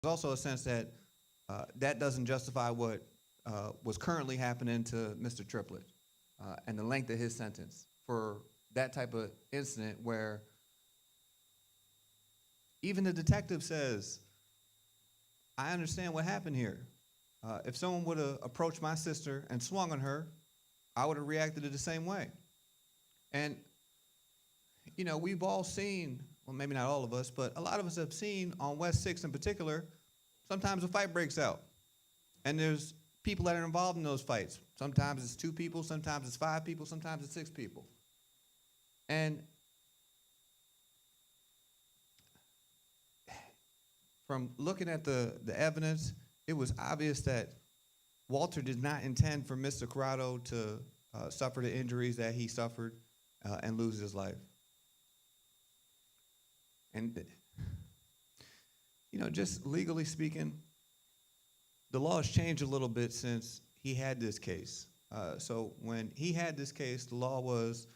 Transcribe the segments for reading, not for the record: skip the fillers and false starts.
There's also a sense that that doesn't justify what was currently happening to Mr. Triplett and the length of his sentence for that type of incident where even the detective says, I understand what happened here. If someone would have approached my sister and swung on her, I would have reacted the same way. And, you know, we've all seen, well, maybe not all of us, but a lot of us have seen on West 6 in particular, sometimes a fight breaks out. And there's people that are involved in those fights. Sometimes it's 2 people, sometimes it's 5 people, sometimes it's 6 people. And from looking at the evidence, it was obvious that Walter did not intend for Mr. Corrado to suffer the injuries that he suffered and lose his life. And, you know, just legally speaking, the law has changed a little bit since he had this case. So when he had this case, the law was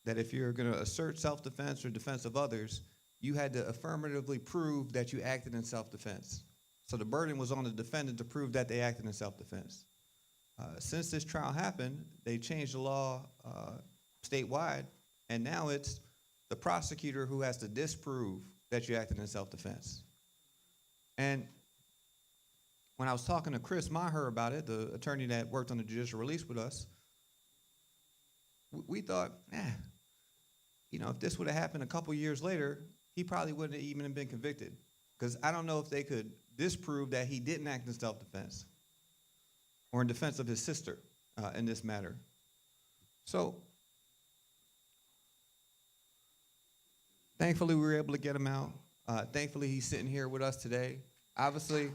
that if you're going to assert self-defense or defense of others, you had to affirmatively prove that you acted in self-defense. So the burden was on the defendant to prove that they acted in self-defense. Since this trial happened, they changed the law statewide, and now it's the prosecutor who has to disprove that you acted in self-defense. And when I was talking to Chris Maher about it, the attorney that worked on the judicial release with us, we thought, you know, if this would have happened a couple years later, he probably wouldn't have even been convicted. Because I don't know if they could disprove that he didn't act in self-defense or in defense of his sister in this matter. So thankfully, we were able to get him out. Thankfully, he's sitting here with us today. Obviously,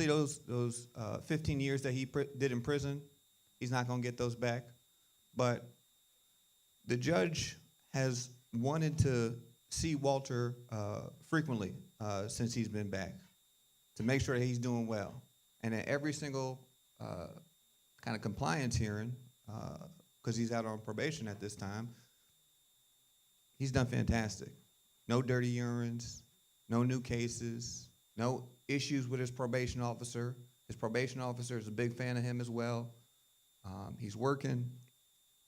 those 15 years that he did in prison, he's not going to get those back. But the judge has wanted to see Walter frequently since he's been back to make sure that he's doing well. And at every single kind of compliance hearing, because he's out on probation at this time, he's done fantastic. No dirty urines, no new cases, no issues with his probation officer. His probation officer is a big fan of him as well. He's working.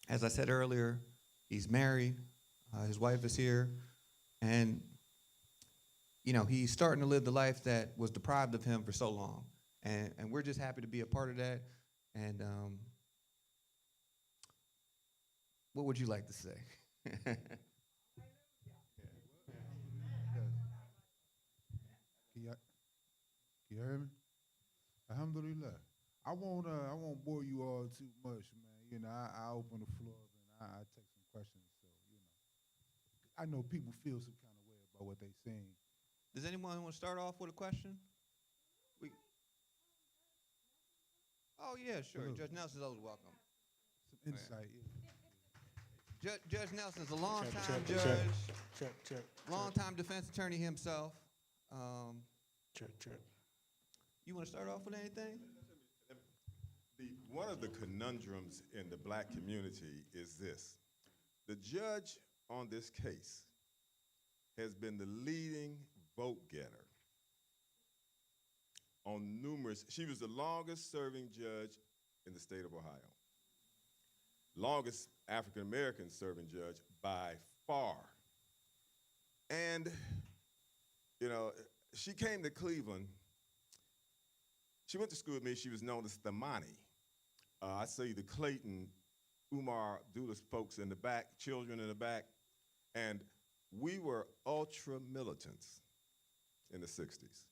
As I said earlier, he's married. His wife is here. And, you know, he's starting to live the life that was deprived of him for so long. And we're just happy to be a part of that. And what would you like to say? Can you hear me? Alhamdulillah. I won't bore you all too much, man. You know, I open the floor and I take some questions. So, you know, I know people feel some kind of way about what they saying. Does anyone want to start off with a question? Oh, yeah, sure. Judge Nelson's always welcome. Some insight, yeah. Judge Nelson's a long-time judge, Check. long-time defense attorney himself. Check. You want to start off with anything? One of the conundrums in the black community is this. The judge on this case has been the leading vote getter on numerous, she was the longest serving judge in the state of Ohio. Longest African-American serving judge by far. And, you know, she came to Cleveland. She went to school with me. She was known as Thamani. I see the Clayton, Umar Abdullah folks in the back, children in the back, and we were ultra militants in the 60s.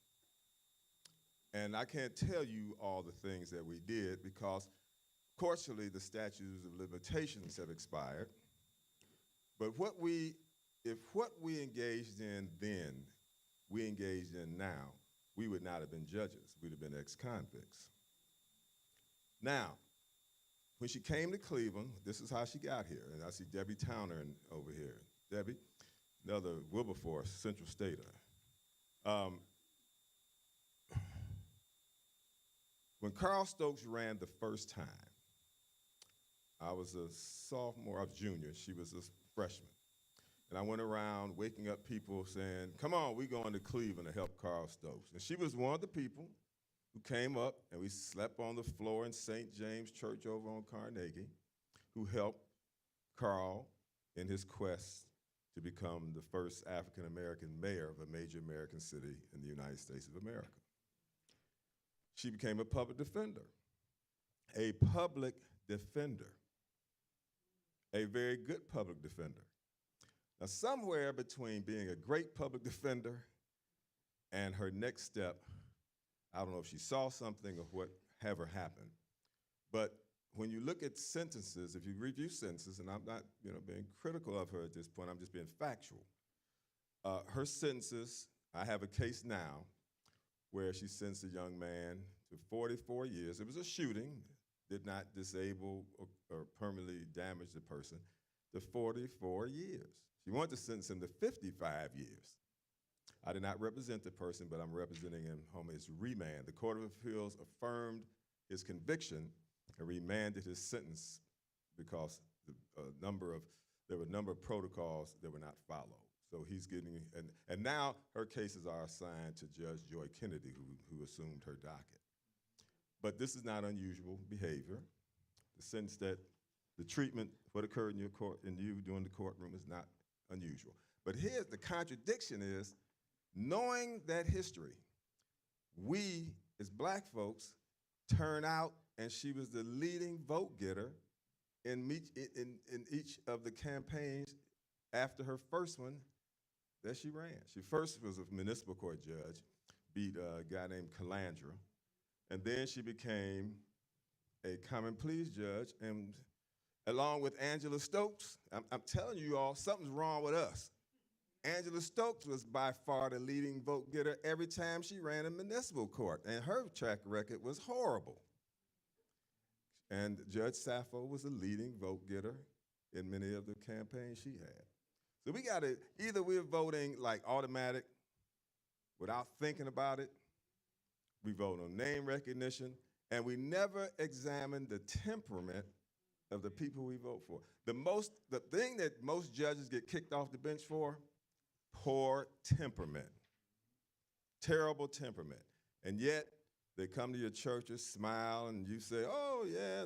And I can't tell you all the things that we did because, fortunately, the statutes of limitations have expired. But if what we engaged in then, we engaged in now, we would not have been judges. We'd have been ex-convicts. Now, when she came to Cleveland, this is how she got here. And I see Debbie Towner over here. Debbie, another Wilberforce, Central Stater. When Carl Stokes ran the first time, I was a sophomore, I was junior, she was a freshman. And I went around waking up people saying, come on, we're going to Cleveland to help Carl Stokes. And she was one of the people who came up, and we slept on the floor in St. James Church over on Carnegie, who helped Carl in his quest to become the first African-American mayor of a major American city in the United States of America. She became a public defender. A public defender. A very good public defender. Now, somewhere between being a great public defender and her next step, I don't know if she saw something or whatever happened, but when you look at sentences, if you review sentences, and I'm not being critical of her at this point, I'm just being factual. Her sentences, I have a case now where she sentenced a young man to 44 years. It was a shooting, did not disable or permanently damage the person, to 44 years. She wanted to sentence him to 55 years. I did not represent the person, but I'm representing him on his remand. The Court of Appeals affirmed his conviction and remanded his sentence because there were a number of protocols that were not followed. So he's getting, and now her cases are assigned to Judge Joy Kennedy, who assumed her docket. But this is not unusual behavior. The sense that the treatment, what occurred in your court, in you during the courtroom is not unusual. But here's the contradiction is, knowing that history, we as black folks turn out, and she was the leading vote getter in each of the campaigns after her first one that she ran. She first was a municipal court judge, beat a guy named Calandra, and then she became a common pleas judge, and along with Angela Stokes, I'm telling you all, something's wrong with us. Angela Stokes was by far the leading vote getter every time she ran in municipal court, and her track record was horrible. And Judge Sappho was a leading vote getter in many of the campaigns she had. So we gotta, either we're voting like automatic without thinking about it, we vote on name recognition, and we never examine the temperament of the people we vote for. The thing that most judges get kicked off the bench for, poor temperament, terrible temperament. And yet, they come to your churches, smile, and you say, oh yeah,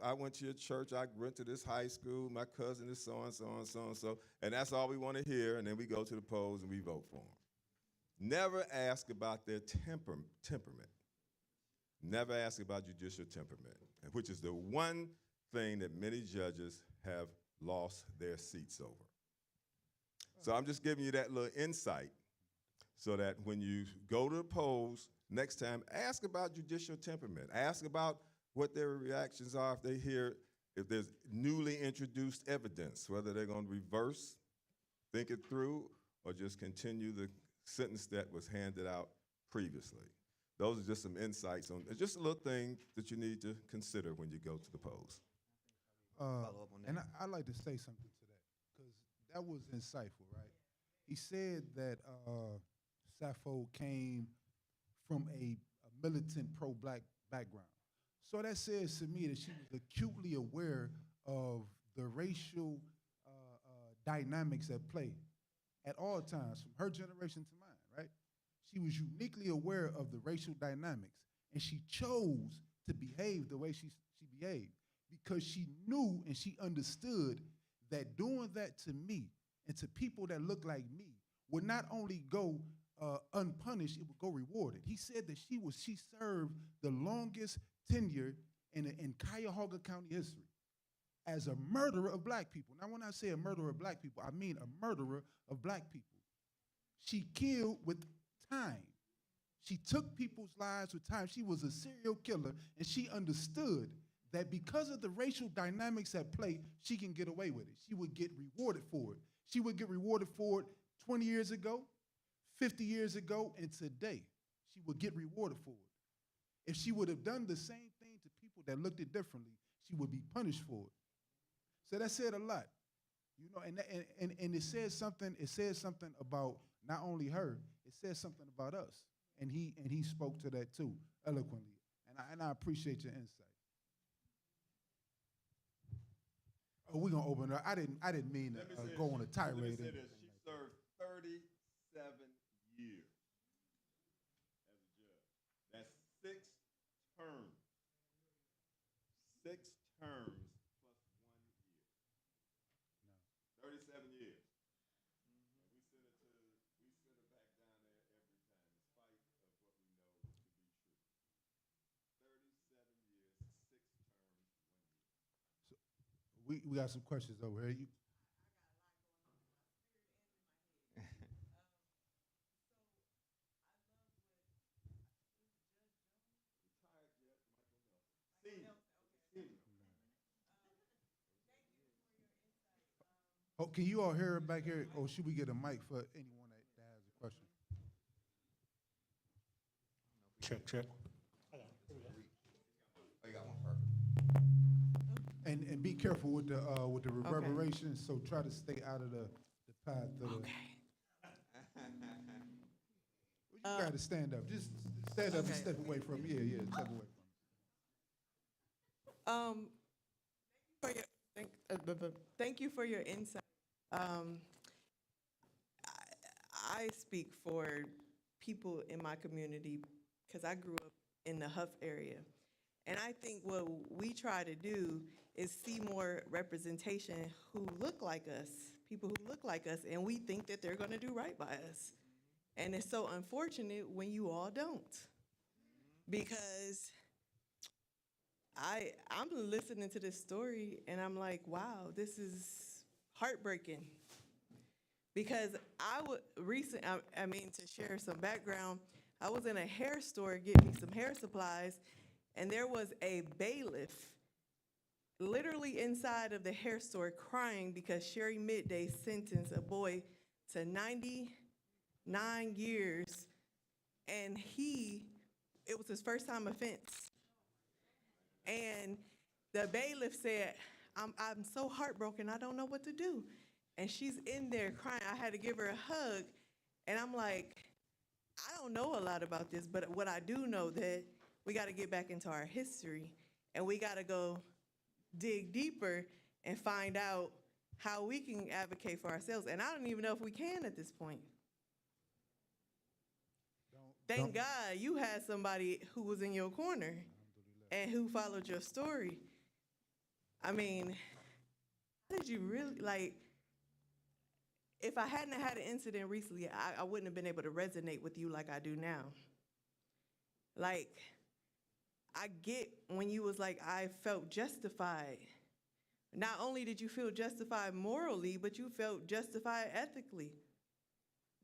I went to your church, I went to this high school, my cousin is so-and-so and so-and-so, and that's all we want to hear, and then we go to the polls and we vote for them. Never ask about their temperament. Never ask about judicial temperament, which is the one thing that many judges have lost their seats over. So I'm just giving you that little insight so that when you go to the polls next time, ask about judicial temperament. Ask about what their reactions are if they hear, if there's newly introduced evidence, whether they're going to reverse, think it through, or just continue the sentence that was handed out previously. Those are just some insights on, it's just a little thing that you need to consider when you go to the polls. Follow up on that. And I'd like to say something to that, because that was insightful, right? He said that Sappho came from a militant pro-black background. So that says to me that she was acutely aware of the racial dynamics at play at all times, from her generation to mine, right? She was uniquely aware of the racial dynamics, and she chose to behave the way she behaved because she knew and she understood that doing that to me and to people that look like me would not only go unpunished, it would go rewarded. He said that she served the longest tenure in Cuyahoga County history as a murderer of black people. Now, when I say a murderer of black people, I mean a murderer of black people. She killed with time. She took people's lives with time. She was a serial killer, and she understood that because of the racial dynamics at play, she can get away with it. She would get rewarded for it. She would get rewarded for it 20 years ago, 50 years ago, and today. She would get rewarded for it. If she would have done the same thing to people that looked it differently, she would be punished for it. So that said a lot. You know, and it says something about not only her, it says something about us. And he spoke to that too, eloquently. And I appreciate your insight. Oh, we're gonna open up. I didn't mean Let me to say go on a Let me tirade. say this. She served 37 years as a judge. That's 6 terms. 6 terms plus 1 year. 37 years. And we send her back down there every time, despite of what we know to be true. 37 years, 6 terms, 1 year. We got some questions over here. Retired Judge Michael Nelson. Senior. Oh, can you all hear her back here, or should we get a mic for anyone that has a question? Check, check. Oh, you got one, perfect. And be careful with the reverberation. So try to stay out of the path of the. You got to stand up. Just stand up and step away from. Yeah, step away from. Thank you for your insight. I speak for people in my community because I grew up in the Huff area. And I think what we try to do is see more representation who look like us, people who look like us, and we think that they're going to do right by us. And it's so unfortunate when you all don't. Because I'm listening to this story and I'm like, wow, this is heartbreaking. Because to share some background, I was in a hair store getting me some hair supplies, and there was a bailiff literally inside of the hair store crying because Sherry Midday sentenced a boy to 99 years, and it was his first time offense. And the bailiff said, I'm so heartbroken, I don't know what to do. And she's in there crying. I had to give her a hug. And I'm like, I don't know a lot about this, but what I do know that we got to get back into our history, and we got to go dig deeper and find out how we can advocate for ourselves. And I don't even know if we can at this point. Thank God you had somebody who was in your corner and who followed your story. I mean, how did you really, if I hadn't had an incident recently, I wouldn't have been able to resonate with you like I do now. I get when you was like, I felt justified. Not only did you feel justified morally, but you felt justified ethically.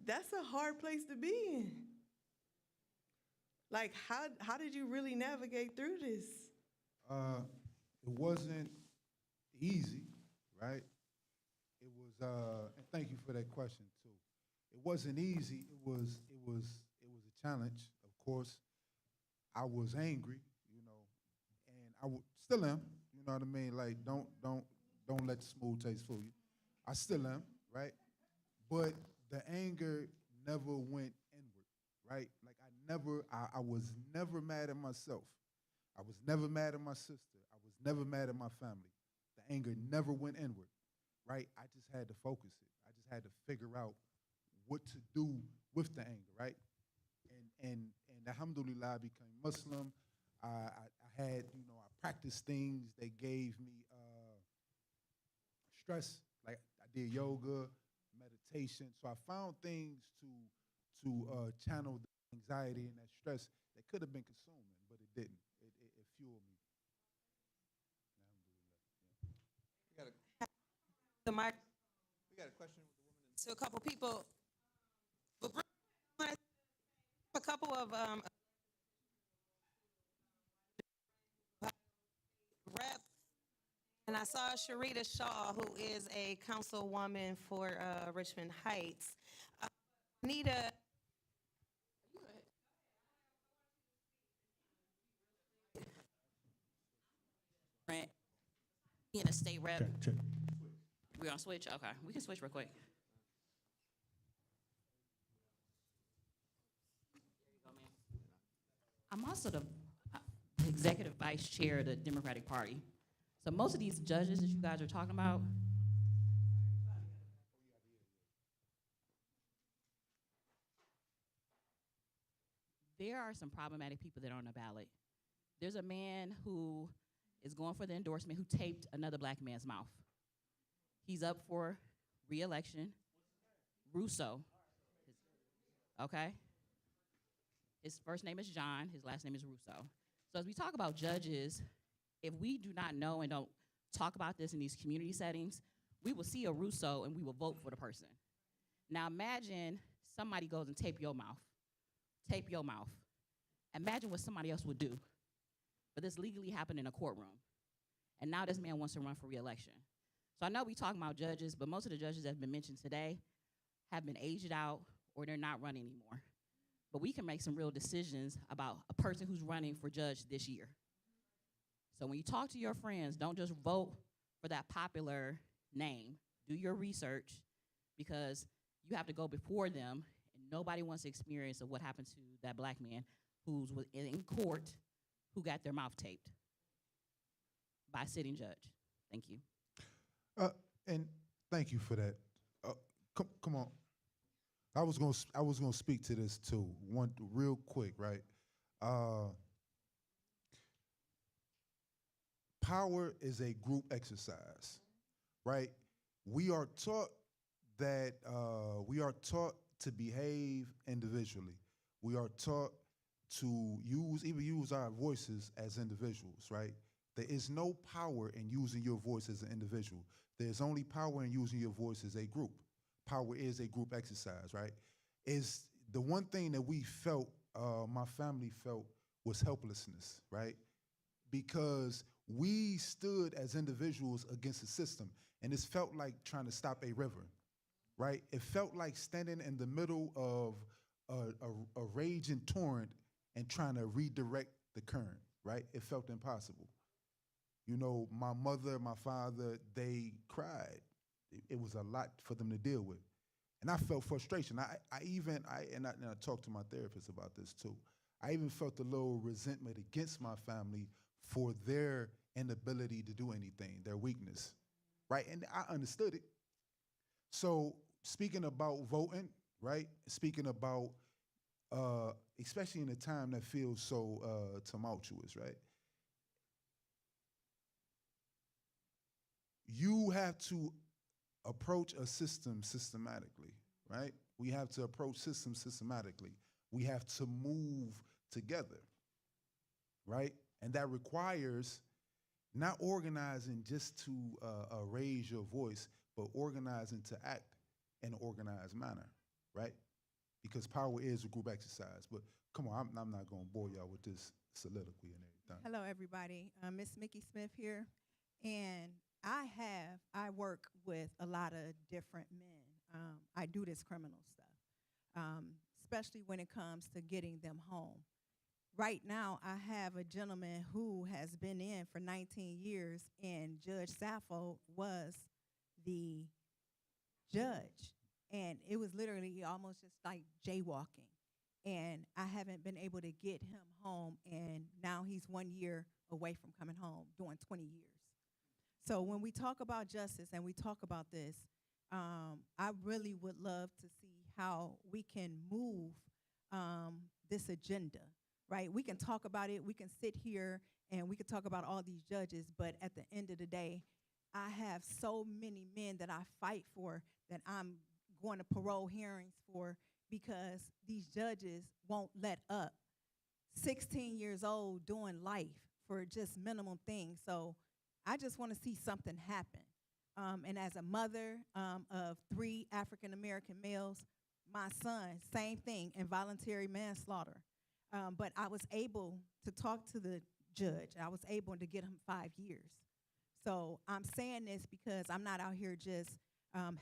That's a hard place to be in. How did you really navigate through this? It wasn't easy, right? It was, and thank you for that question too. It wasn't easy. It was a challenge. Of course, I was angry, and I still am. You know what I mean? Don't let the smooth taste fool you. I still am, right? But the anger never went inward, right? I was never mad at myself. I was never mad at my sister. I was never mad at my family. The anger never went inward, right? I just had to focus it. I just had to figure out what to do with the anger, right? And alhamdulillah, I became Muslim. I had, I practiced things that gave me stress, like I did yoga, meditation. So I found things to channel the anxiety and that stress that could have been consuming, but it didn't. It fueled me. Alhamdulillah. The mic We got a question with the woman in to a couple people. A couple of rep, and I saw Sharita Shaw, who is a councilwoman for Richmond Heights. Anita. Being a state rep. Check, check. We're gonna switch? Okay, we can switch real quick. I'm also the executive vice chair of the Democratic Party. So most of these judges that you guys are talking about, there are some problematic people that are on the ballot. There's a man who is going for the endorsement who taped another black man's mouth. He's up for re-election. Russo. Okay? His first name is John. His last name is Russo. So as we talk about judges, if we do not know and don't talk about this in these community settings, we will see a Russo and we will vote for the person. Now imagine somebody goes and tape your mouth. Tape your mouth. Imagine what somebody else would do. But this legally happened in a courtroom. And now this man wants to run for re-election. So I know we talking about judges, but most of the judges that have been mentioned today have been aged out or they're not running anymore. But we can make some real decisions about a person who's running for judge this year. So when you talk to your friends, don't just vote for that popular name. Do your research, because you have to go before them, and nobody wants to experience of what happened to that black man who's in court who got their mouth taped by a sitting judge. Thank you. And thank you for that. Come on. I was gonna speak to this too. One real quick, right? Power is a group exercise, right? We are taught that to behave individually. We are taught to use our voices as individuals, right? There is no power in using your voice as an individual. There's only power in using your voice as a group. Power is a group exercise, right? Is the one thing that we felt, my family felt, was helplessness, right? Because we stood as individuals against the system, and it felt like trying to stop a river, right? It felt like standing in the middle of a raging torrent and trying to redirect the current, right? It felt impossible. You know, my mother, my father, they cried. It was a lot for them to deal with. And I felt frustration. I talked to my therapist about this too. I even felt a little resentment against my family for their inability to do anything, their weakness, right? And I understood it. So speaking about voting, right? Speaking about, especially in a time that feels so tumultuous, right? You have to approach a system systematically, right? We have to approach systems systematically. We have to move together, right? And that requires not organizing just to raise your voice, but organizing to act in an organized manner, right? Because power is a group exercise. But come on, I'm not going to bore y'all with this soliloquy and everything. Hello, everybody. Miss Mickey Smith here, and I work with a lot of different men. I do this criminal stuff, especially when it comes to getting them home. Right now, I have a gentleman who has been in for 19 years, and Judge Sappho was the judge. And it was literally almost just like jaywalking. And I haven't been able to get him home, and now he's 1 year away from coming home, doing 20 years. So when we talk about justice and we talk about this, I really would love to see how we can move this agenda, right? We can talk about it, we can sit here and we can talk about all these judges, but at the end of the day, I have so many men that I fight for, that I'm going to parole hearings for, because these judges won't let up. 16 years old doing life for just minimum things. So I just want to see something happen. And as a mother of 3 African-American males, my son, same thing, involuntary manslaughter. But I was able to talk to the judge. I was able to get him 5 years. So I'm saying this because I'm not out here just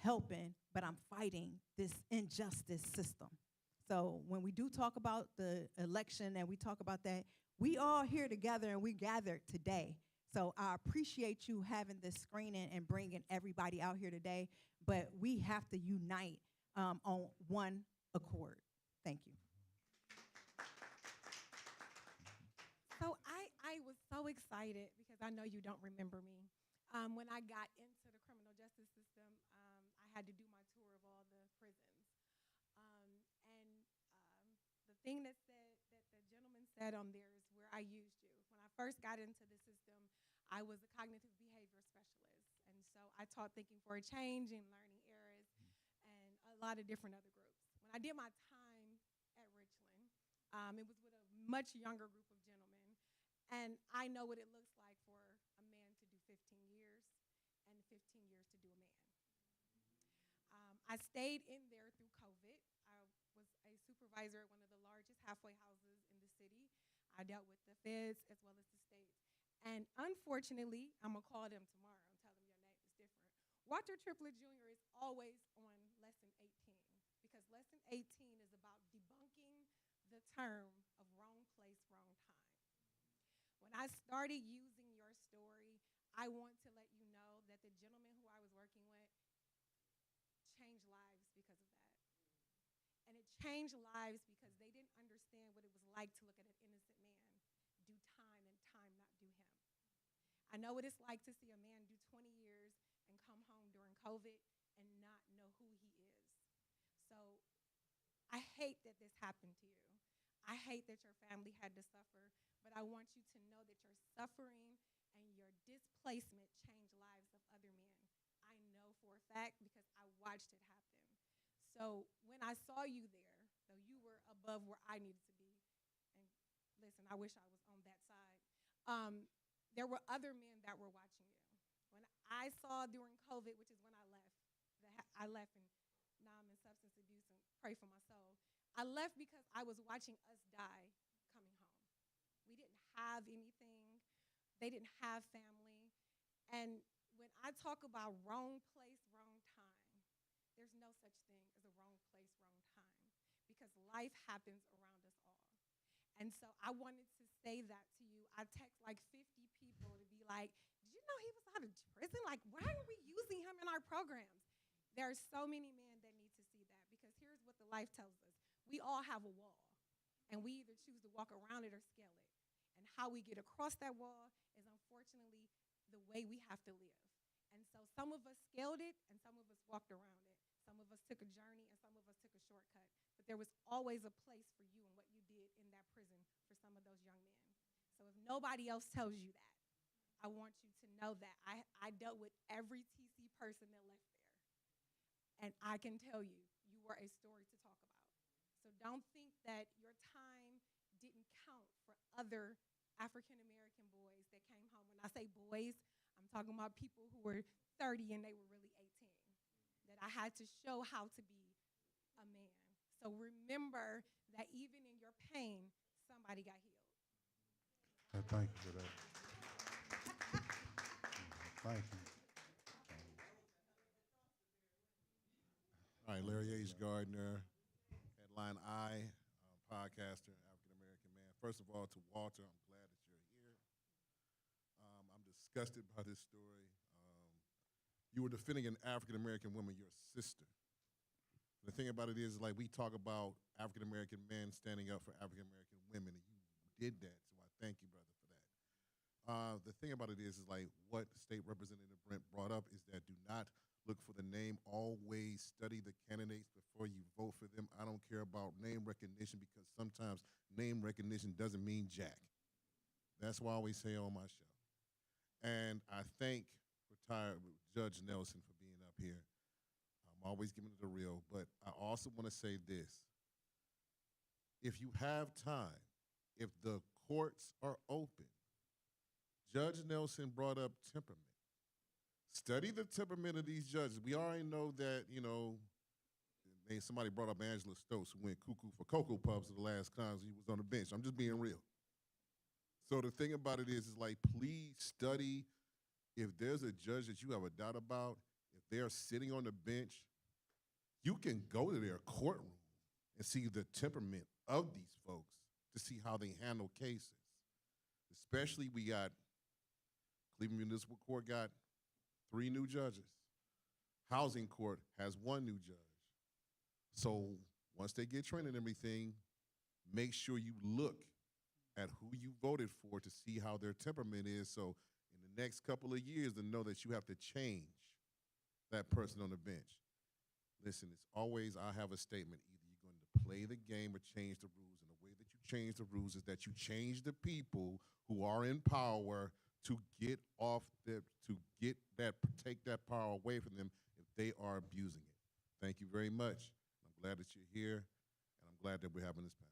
helping, but I'm fighting this injustice system. So when we do talk about the election and we talk about that, we all here together and we gathered today. So I appreciate you having this screening and bringing everybody out here today, but we have to unite on one accord. Thank you. So I was so excited because I know you don't remember me. When I got into the criminal justice system, I had to do my tour of all the prisons. The thing that the gentleman said on there is where I used you. When I first got into the system, I was a cognitive behavior specialist. And so I taught thinking for a change and learning errors and a lot of different other groups. When I did my time at Richland, it was with a much younger group of gentlemen. And I know what it looks like for a man to do 15 years and 15 years to do a man. I stayed in there through COVID. I was a supervisor at one of the largest halfway houses in the city. I dealt with the feds as well as the states. And unfortunately, I'm going to call them tomorrow and tell them your name is different. Walter Triplett Jr. is always on lesson 18 because lesson 18 is about debunking the term of wrong place, wrong time. When I started using your story, I want to let you know that the gentleman who I was working with changed lives because of that. And it changed lives because they didn't understand what it was like to look at an innocent man do time and time not do him. I know what it's like to see a man do 20 years and come home during COVID and not know who he is. So I hate that this happened to you. I hate that your family had to suffer, but I want you to know that your suffering and your displacement changed lives of other men. I know for a fact because I watched it happen. So when I saw you there, though you were above where I needed to be, and listen, I wish I was on that side, there were other men that were watching you. When I saw during COVID, which is when I left, I left and now I'm in substance abuse and pray for my soul. I left because I was watching us die coming home. We didn't have anything. They didn't have family. And when I talk about wrong place, wrong time, there's no such thing as a wrong place, wrong time, because life happens around us all. And so I wanted to say that to you. I text like 50 people to be like, did you know he was out of prison? Like, why are we using him in our programs? There are so many men that need to see that because here's what the life tells us. We all have a wall, and we either choose to walk around it or scale it. And how we get across that wall is unfortunately the way we have to live. And so some of us scaled it, and some of us walked around it. Some of us took a journey, and some of us took a shortcut. But there was always a place for you and what you did in that prison for some of those young men. So if nobody else tells you that, I want you to know that I dealt with every TC person that left there. And I can tell you, you were a story to talk about. So don't think that your time didn't count for other African-American boys that came home. When I say boys, I'm talking about people who were 30 and they were really 18. That I had to show how to be a man. So remember that even in your pain, somebody got healed. Thank you for that. Thank you. All right, Larry H. Gardner, Headline I, podcaster, African-American man. First of all, to Walter, I'm glad that you're here. I'm disgusted by this story. You were defending an African-American woman, your sister. The thing about it is, like, we talk about African-American men standing up for African-American women, and you did that, so I thank you, brother, for that. The thing about it is like what State Representative Brent brought up is that do not look for the name. Always study the candidates before you vote for them. I don't care about name recognition because sometimes name recognition doesn't mean jack. That's why I always say on my show. And I thank retired Judge Nelson for being up here. I'm always giving it a real, but I also want to say this. If you have time, if the courts are open, Judge Nelson brought up temperament. Study the temperament of these judges. We already know that, you know, somebody brought up Angela Stokes, who went cuckoo for Cocoa Puffs the last time he was on the bench. I'm just being real. So the thing about it is like, please study. If there's a judge that you have a doubt about, if they're sitting on the bench, you can go to their courtroom and see the temperament of these folks to see how they handle cases. Especially we got, Cleveland Municipal Court got 3 new judges. Housing Court has 1 new judge. So once they get trained and everything, make sure you look at who you voted for to see how their temperament is. So in the the next couple of years to know that you have to change that person on the bench. Listen, it's always, I have a statement. Either you're going to play the game or change the rules. And the way that you change the rules is that you change the people who are in power to get off take that power away from them if they are abusing it. Thank you very much. I'm glad that you're here, and I'm glad that we're having this panel.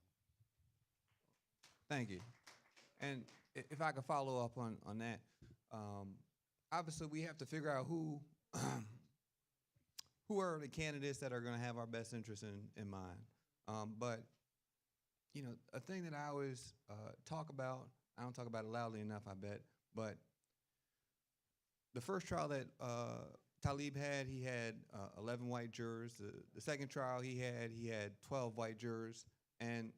Thank you. And if I could follow up on that, obviously we have to figure out who who are the candidates that are going to have our best interests in mind. But you know, a thing that I always talk about, I don't talk about it loudly enough, I bet, but the first trial that Taalib had, he had 11 white jurors. The second trial he had 12 white jurors. And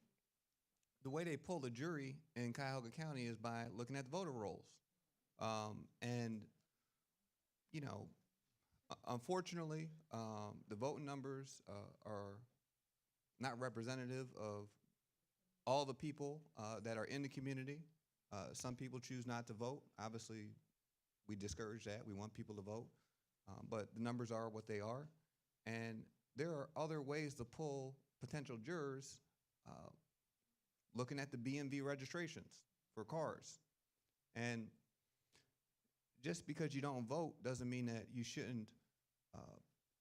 the way they pull the jury in Cuyahoga County is by looking at the voter rolls. And, you know, unfortunately, the voting numbers are not representative of all the people that are in the community. Some people choose not to vote. Obviously, we discourage that. We want people to vote. But the numbers are what they are. And there are other ways to pull potential jurors looking at the BMV registrations for cars. And just because you don't vote doesn't mean that you shouldn't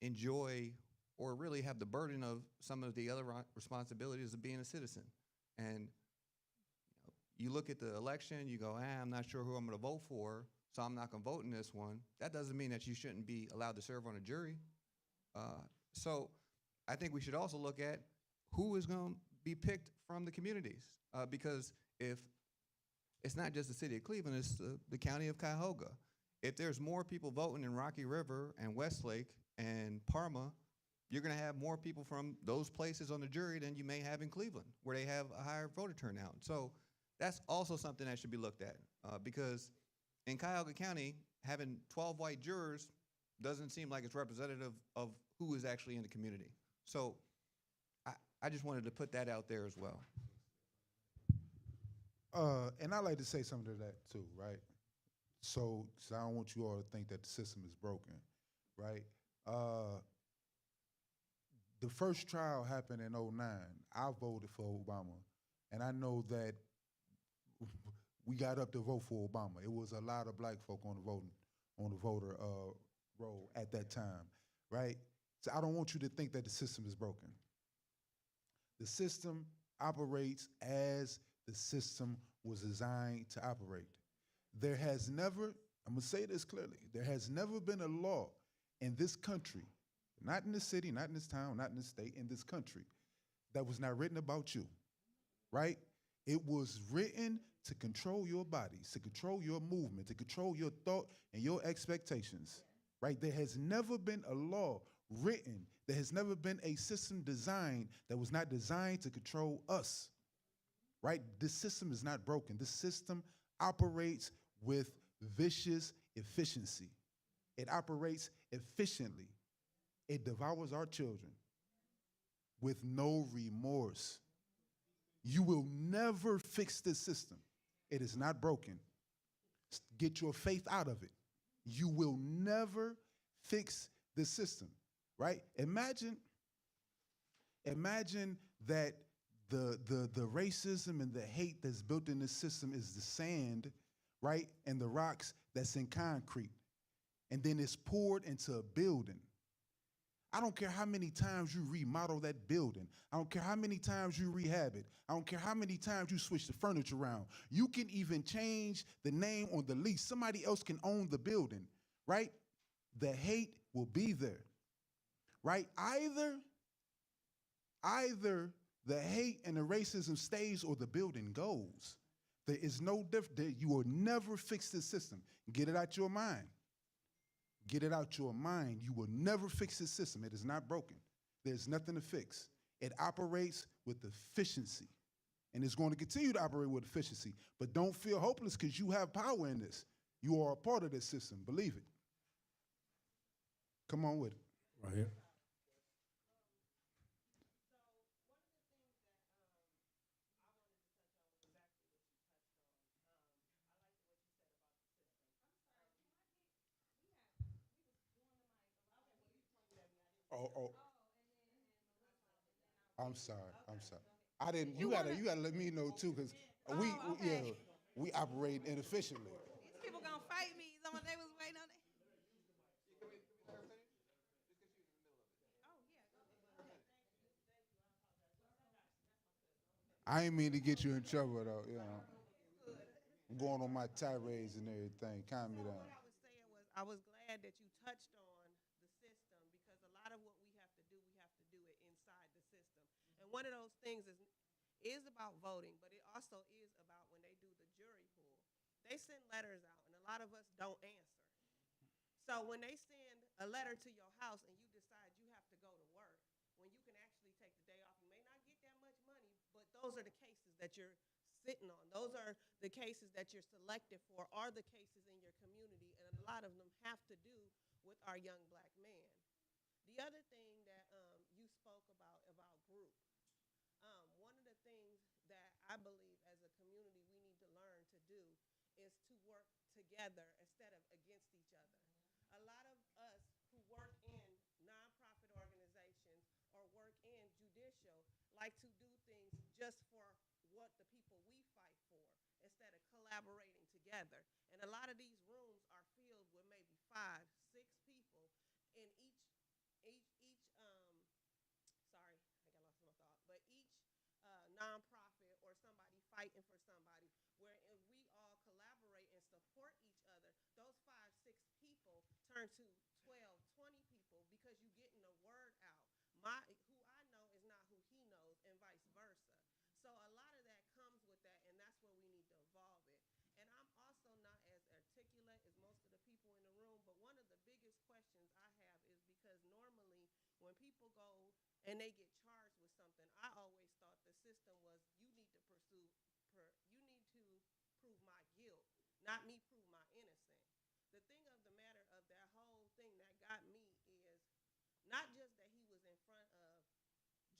enjoy or really have the burden of some of the other responsibilities of being a citizen. And you look at the election, you go, I'm not sure who I'm going to vote for, so I'm not going to vote in this one. That doesn't mean that you shouldn't be allowed to serve on a jury. So I think we should also look at who is going to be picked from the communities, because if it's not just the city of Cleveland, it's the county of Cuyahoga. If there's more people voting in Rocky River and Westlake and Parma, you're going to have more people from those places on the jury than you may have in Cleveland, where they have a higher voter turnout. So that's also something that should be looked at, because in Cuyahoga County, having 12 white jurors doesn't seem like it's representative of who is actually in the community. So I just wanted to put that out there as well. And I like to say something to that too, right? So, 'cause I don't want you all to think that the system is broken, right? The first trial happened in 2009. I voted for Obama, and I know that we got up to vote for Obama. It was a lot of black folk on the voter roll at that time, right? So I don't want you to think that the system is broken. The system operates as the system was designed to operate. There has never, I'm gonna say this clearly, there has never been a law in this country, not in this city, not in this town, not in this state, in this country, that was not written about you, right? It was written to control your bodies, to control your movement, to control your thought and your expectations, right? There has never been a law written, there has never been a system designed that was not designed to control us, right? This system is not broken. This system operates with vicious efficiency. It operates efficiently. It devours our children with no remorse. You will never fix this system. It is not broken. Get your faith out of it. You will never fix the system, right? Imagine that the racism and the hate that's built in this system is the sand, right, and the rocks that's in concrete, and then it's poured into a building. I don't care how many times you remodel that building. I don't care how many times you rehab it. I don't care how many times you switch the furniture around. You can even change the name on the lease. Somebody else can own the building, right? The hate will be there, right? Either the hate and the racism stays or the building goes. There is no difference. You will never fix this system. Get it out your mind. Get it out your mind. You will never fix this system. It is not broken. There's nothing to fix. It operates with efficiency, and it's going to continue to operate with efficiency. But don't feel hopeless, because you have power in this. You are a part of this system. Believe it. Come on with it. Right here. oh. I'm sorry. I'm sorry. I didn't. You gotta let me know too, cause we operate inefficiently. These people gonna fight me. Someone they was waiting on it. I ain't mean to get you in trouble though. You know, I'm going on my tirades and everything. Calm me down. What I was saying was I was glad that you touched on the system because a lot of what we have to do it inside the system. And one of those things is about voting, but it also is about when they do the jury pool. They send letters out, and a lot of us don't answer. So when they send a letter to your house and you decide you have to go to work, when you can actually take the day off, you may not get that much money, but those are the cases that you're sitting on. Those are the cases that you're selected for, are the cases in your community, and a lot of them have to do with our young black man. The other thing that you spoke about group, one of the things that I believe as a community we need to learn to do is to work together instead of against each other. A lot of us who work in nonprofit organizations or work in judicial like to do things just for what the people we fight for instead of collaborating together. And a lot of these rooms are filled with maybe 5, 6 people in each sorry, I got lost in my thought, but each nonprofit or somebody fighting for somebody, where if we all collaborate and support each other, those 5, 6 people turn to 12, 20 people because you're getting the word out. Who I know is not who he knows, and vice versa. So a lot of that comes with that, and that's where we need to evolve it. And I'm also not as articulate as most of the people in the room, but one of the biggest questions I have is because normally when people go and they get charged with something, I always thought the system was you need to prove my guilt, not me prove my innocence. The thing of the matter of that whole thing that got me is not just that he was in front of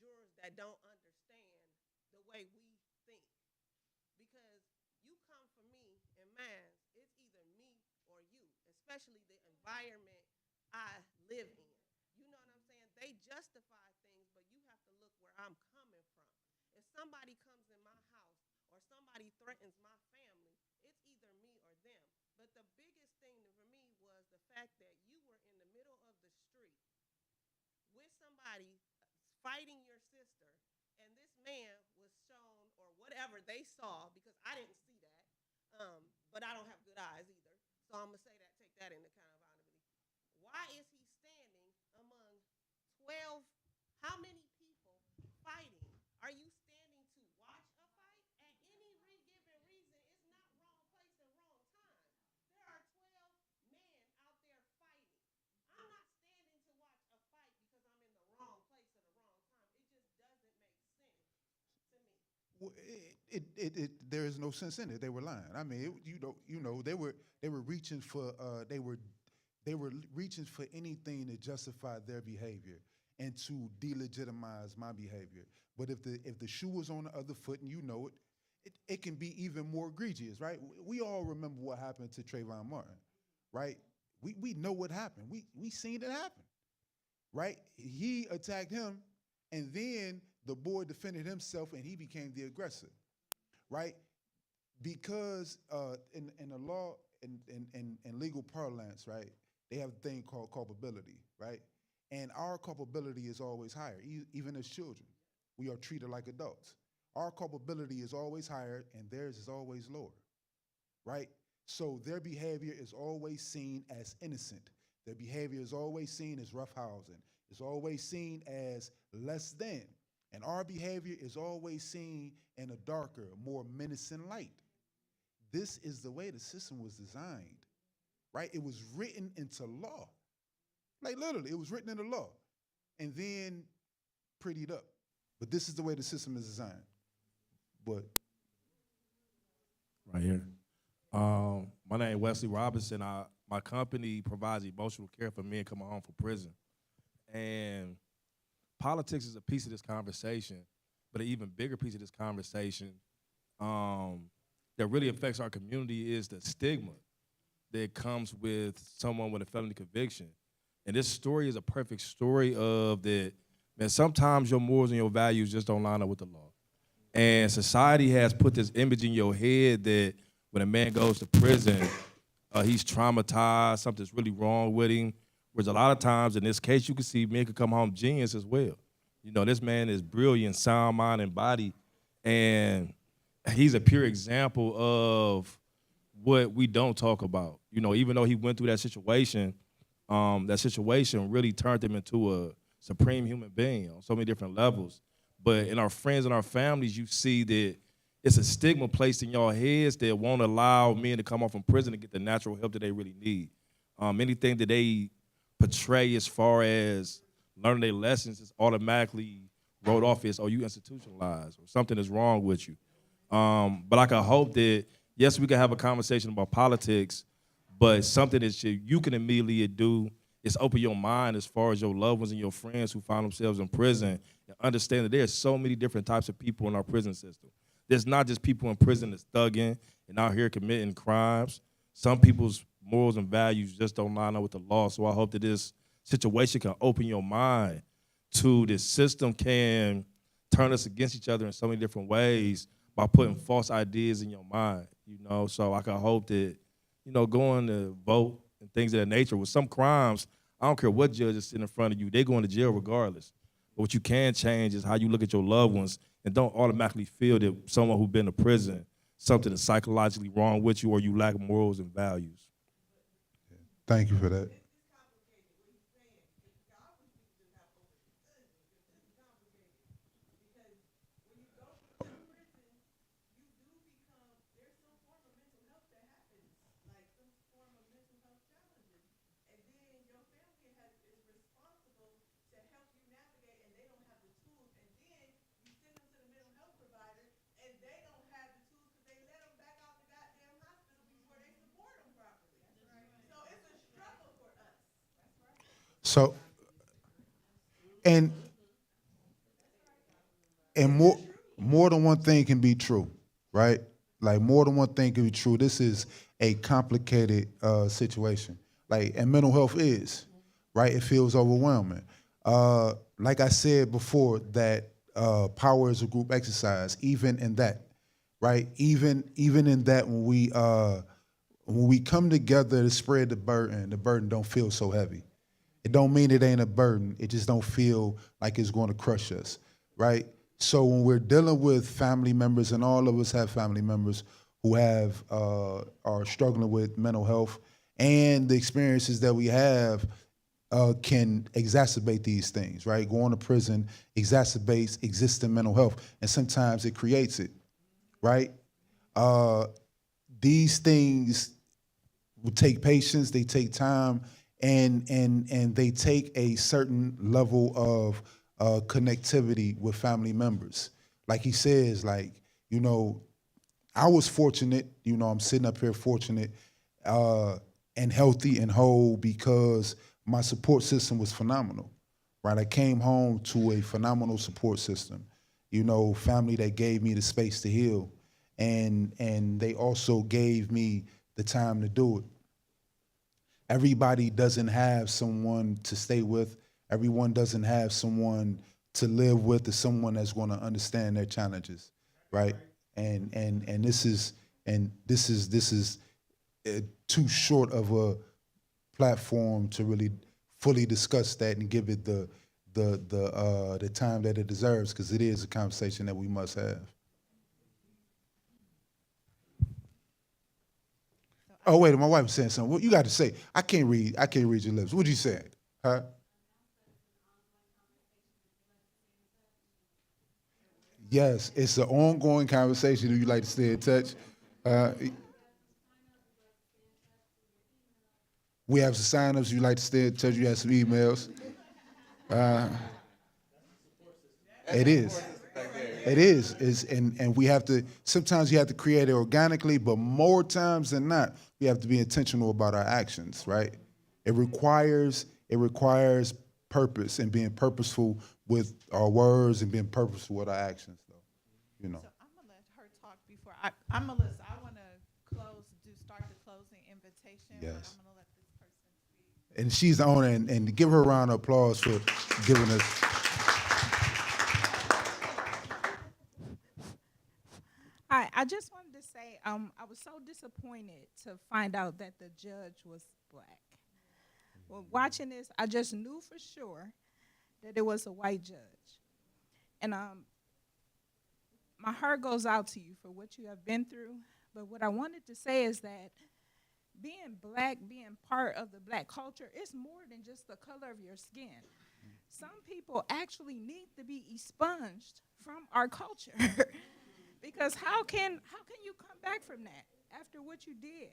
jurors that don't understand the way we think, because you come for me and mine, it's either me or you, especially the environment I live in. You know what I'm saying? They justify things, but you have to look where I'm coming from. If somebody comes in my house or somebody threatens my family, it's either me or them. But the biggest thing for me was the fact that you were in the middle of the street with somebody fighting your sister, and this man was shown, or whatever they saw, because I didn't see that, but I don't have good eyes either, so I'm going to say that, take that into kind of accountability. Why is he standing among 12, how many people fighting? Are you standing to watch a fight? At any given reason, it's not wrong place and wrong time. There are 12 men out there fighting. I'm not standing to watch a fight because I'm in the wrong place at the wrong time. It just doesn't make sense to me. Well, there is no sense in it. They were lying. I mean, they were reaching for reaching for anything to justify their behavior and to delegitimize my behavior. But if the shoe was on the other foot, and you know it can be even more egregious, right? We all remember what happened to Trayvon Martin, right? We know what happened. We seen it happen, right? He attacked him, and then the boy defended himself, and he became the aggressor, right? Because in the law, in legal parlance, right, they have a thing called culpability, right? And our culpability is always higher, even as children. We are treated like adults. Our culpability is always higher, and theirs is always lower, right? So their behavior is always seen as innocent. Their behavior is always seen as roughhousing. It's always seen as less than. And our behavior is always seen in a darker, more menacing light. This is the way the system was designed, right? It was written into law. Like literally, it was written into law and then prettied up. But this is the way the system is designed. But right here. My name is Wesley Robinson. My company provides emotional care for men coming home from prison. And politics is a piece of this conversation, but an even bigger piece of this conversation that really affects our community is the stigma that comes with someone with a felony conviction. And this story is a perfect story of that, man, sometimes your morals and your values just don't line up with the law. And society has put this image in your head that when a man goes to prison, he's traumatized, something's really wrong with him. Whereas a lot of times, in this case, you can see men could come home genius as well. You know, this man is brilliant, sound mind and body, and he's a pure example of what we don't talk about. You know, even though he went through that situation really turned him into a supreme human being on so many different levels. But in our friends and our families, you see that it's a stigma placed in your heads that won't allow men to come off from prison to get the natural help that they really need. Anything that they portray as far as learning their lessons is automatically wrote off as, oh, you institutionalized or something is wrong with you. But I can hope that, yes, we can have a conversation about politics, but something that you can immediately do is open your mind as far as your loved ones and your friends who find themselves in prison and understand that there's so many different types of people in our prison system. There's not just people in prison that's thugging and out here committing crimes. Some people's morals and values just don't line up with the law. So I hope that this situation can open your mind to this system can turn us against each other in so many different ways by putting false ideas in your mind, you know. So I can hope that, you know, going to vote and things of that nature. With some crimes, I don't care what judge is sitting in front of you, they're going to jail regardless. But what you can change is how you look at your loved ones and don't automatically feel that someone who's been to prison, something is psychologically wrong with you or you lack morals and values. Thank you for that. So, and more than one thing can be true, right? Like more than one thing can be true. This is a complicated situation. Like, and mental health is, right? It feels overwhelming. Like I said before, that power is a group exercise. Even in that, right? Even in that, when we come together to spread the burden don't feel so heavy. It don't mean it ain't a burden. It just don't feel like it's going to crush us, right? So when we're dealing with family members, and all of us have family members who have are struggling with mental health, and the experiences that we have can exacerbate these things, right? Going to prison exacerbates existing mental health, and sometimes it creates it, right? These things will take patience, they take time, and they take a certain level of connectivity with family members. Like he says, like, you know, I was fortunate, you know, I'm sitting up here fortunate and healthy and whole because my support system was phenomenal, right? I came home to a phenomenal support system, you know, family that gave me the space to heal, and they also gave me the time to do it. Everybody doesn't have someone to stay with. Everyone doesn't have someone to live with, or someone that's going to understand their challenges, right? And this is too short of a platform to really fully discuss that and give it the time that it deserves, because it is a conversation that we must have. Oh wait, my wife was saying something. What you got to say? I can't read your lips. What'd you say? Huh? Yes, it's an ongoing conversation. Do you like to stay in touch? We have some sign-ups. You like to stay in touch. You have some emails. It is. It is. And we have to, sometimes you have to create it organically, but more times than not, we have to be intentional about our actions, right? It requires purpose and being purposeful with our words and being purposeful with our actions, though, you know. So I'm gonna let her talk before I'm Melissa. I want to start the closing invitation. Yes. But I'm gonna let this person speak. And she's the owner, and give her a round of applause for giving us. I just wanted to say I was so disappointed to find out that the judge was black. Well, watching this, I just knew for sure that it was a white judge. And my heart goes out to you for what you have been through. But what I wanted to say is that being black, being part of the black culture, is more than just the color of your skin. Some people actually need to be expunged from our culture. Because how can you come back from that after what you did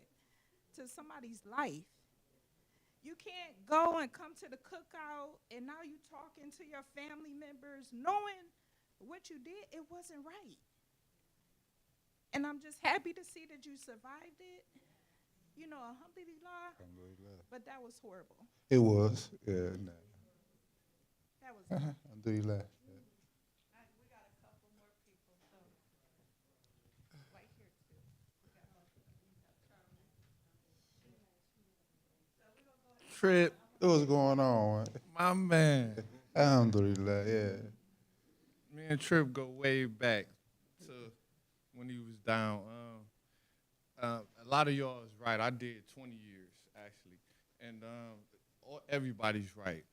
to somebody's life? You can't go and come to the cookout and now you talking to your family members knowing what you did, it wasn't right. And I'm just happy to see that you survived it. You know, alhamdulillah, but that was horrible. It was, yeah. Nah. That was Alhamdulillah. Trip, What's going on? my man. Alhamdulillah, yeah. Me and Trip go way back to when he was down. A lot of y'all is right. I did 20 years, actually. And everybody's right.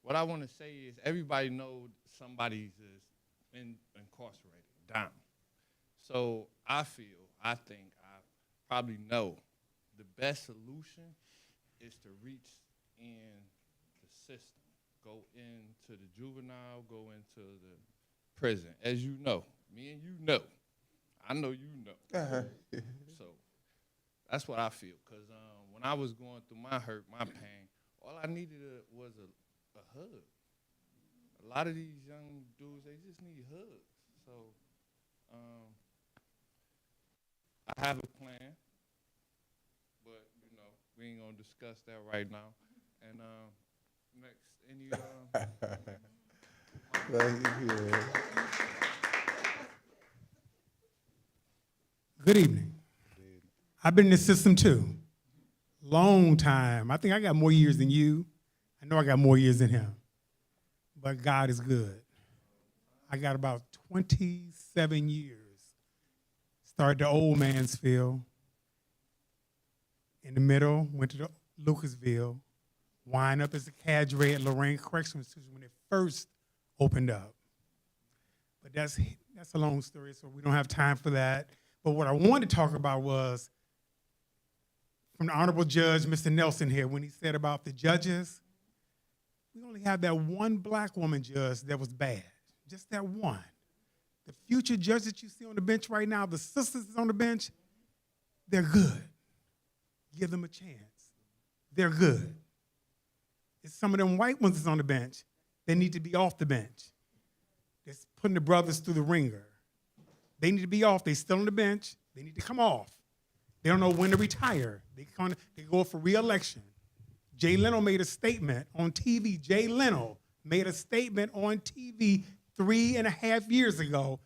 What I want to say is everybody knows somebody's incarcerated, down. So I think, I probably know the best solution is to reach in the system. Go into the juvenile, go into the prison. As you know, me and you know. I know you know. So that's what I feel. Because when I was going through my hurt, my pain, all I needed was a hug. A lot of these young dudes, they just need hugs. So I have a plan. But, you know, we ain't going to discuss that right now. And next, any... Good evening. I've been in the system too. Long time. I think I got more years than you. I know I got more years than him. But God is good. I got about 27 years. Started the old man's field. In the middle, went to the Lucasville, wind up as a cadre at Lorraine Correctional Institution when it first opened up. But that's a long story, so we don't have time for that. But what I wanted to talk about was from the Honorable Judge, Mr. Nelson here, when he said about the judges, we only have that one black woman judge that was bad, just that one. The future judges that you see on the bench right now, the sisters on the bench, they're good. Give them a chance. They're good. It's some of them white ones that's on the bench. They need to be off the bench. It's putting the brothers through the ringer. They need to be off. They still on the bench. They need to come off. They don't know when to retire. They go for re-election. Jay Leno made a statement on TV. Jay Leno made a statement on TV 3.5 years ago.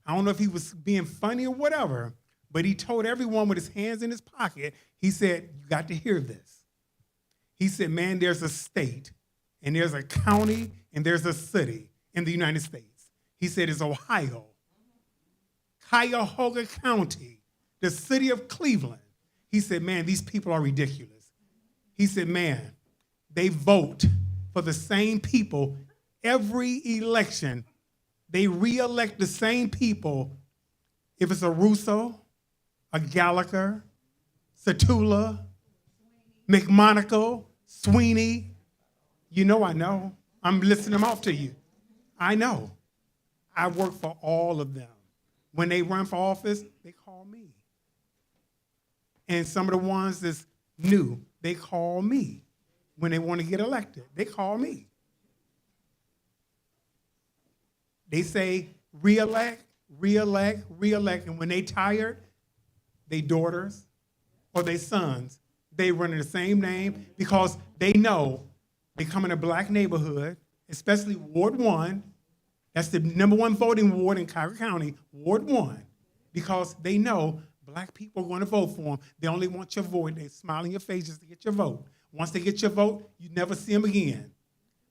I don't know if he was being funny or whatever, but he told everyone with his hands in his pocket, he said, you got to hear this. He said, man, there's a state, and there's a county, and there's a city in the United States. He said, it's Ohio, Cuyahoga County, the city of Cleveland. He said, man, these people are ridiculous. He said, man, they vote for the same people every election. They re-elect the same people. If it's a Russo, a Gallagher, Satula, McMonaco, Sweeney, you know I know. I'm listing them off to you. I know. I work for all of them. When they run for office, they call me. And some of the ones that's new, they call me. When they want to get elected, they call me. They say, re-elect, re-elect, re-elect. And when they tired, they daughters or they sons, they run in the same name because they know they come in a black neighborhood, especially Ward 1. That's the #1 voting ward in Cuyahoga County, Ward 1, because they know Black people are going to vote for them. They only want your vote. They smile in your face just to get your vote. Once they get your vote, you never see them again.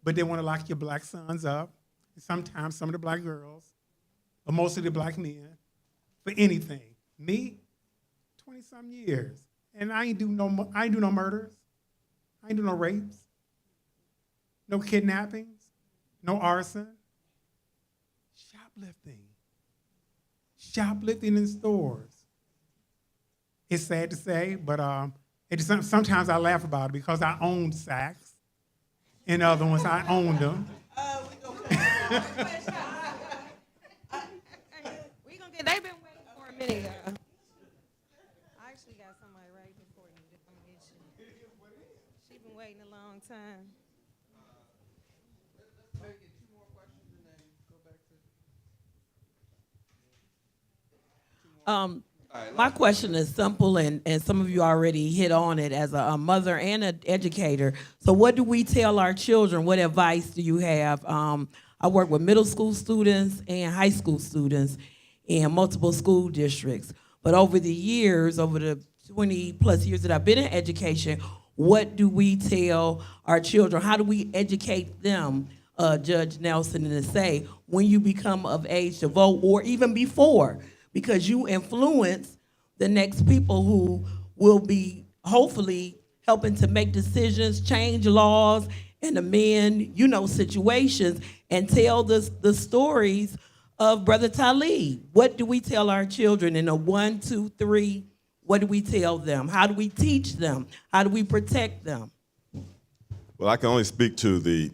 But they want to lock your black sons up, and sometimes some of the black girls, or most of the black men, for anything. Me, 20-some years, and I ain't do no murders. I ain't do no rapes, no kidnappings, no arson, shoplifting in stores. It's sad to say, but sometimes I laugh about it because I owned Saks. In other ones, I owned them. They've been waiting for a minute, y'all. I actually got somebody right before you to come get you. She's been waiting a long time. My question is simple, and some of you already hit on it as a mother and an educator. So what do we tell our children? What advice do you have? I work with middle school students and high school students in multiple school districts. But over the years, over the 20-plus years that I've been in education, what do we tell our children? How do we educate them, Judge Nelson, and to say, when you become of age to vote, or even before? Because you influence the next people who will be hopefully helping to make decisions, change laws, and amend, situations, and tell the stories of Brother Taalib. What do we tell our children in a 1, 2, 3? What do we tell them? How do we teach them? How do we protect them? Well, I can only speak to the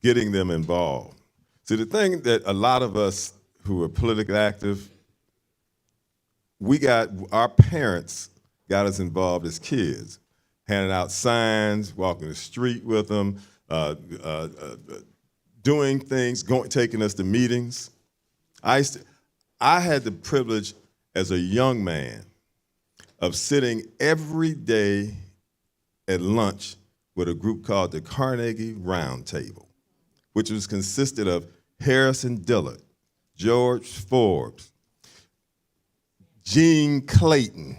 getting them involved. See, the thing that a lot of us who are politically active, our parents got us involved as kids, handing out signs, walking the street with them, doing things, taking us to meetings. I had the privilege as a young man of sitting every day at lunch with a group called the Carnegie Round Table, which consisted of Harrison Dillard, George Forbes, Gene Clayton,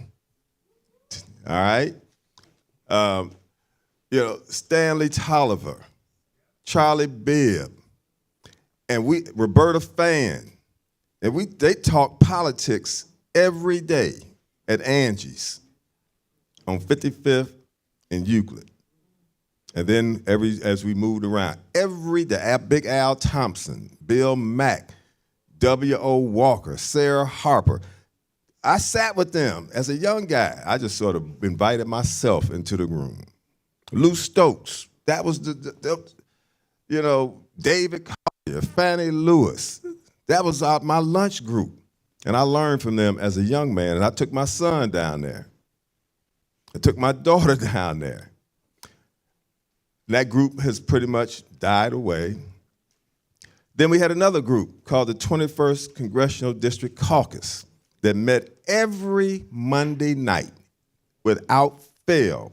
all right? Stanley Tolliver, Charlie Bibb, and Roberta Fan. And they talk politics every day at Angie's on 55th and Euclid. And then as we moved around, every day, Big Al Thompson, Bill Mack, W.O. Walker, Sarah Harper. I sat with them as a young guy. I just sort of invited myself into the room. Lou Stokes, that was David Collier, Fannie Lewis. That was my lunch group. And I learned from them as a young man. And I took my son down there. I took my daughter down there. That group has pretty much died away. Then we had another group called the 21st Congressional District Caucus that met every Monday night without fail,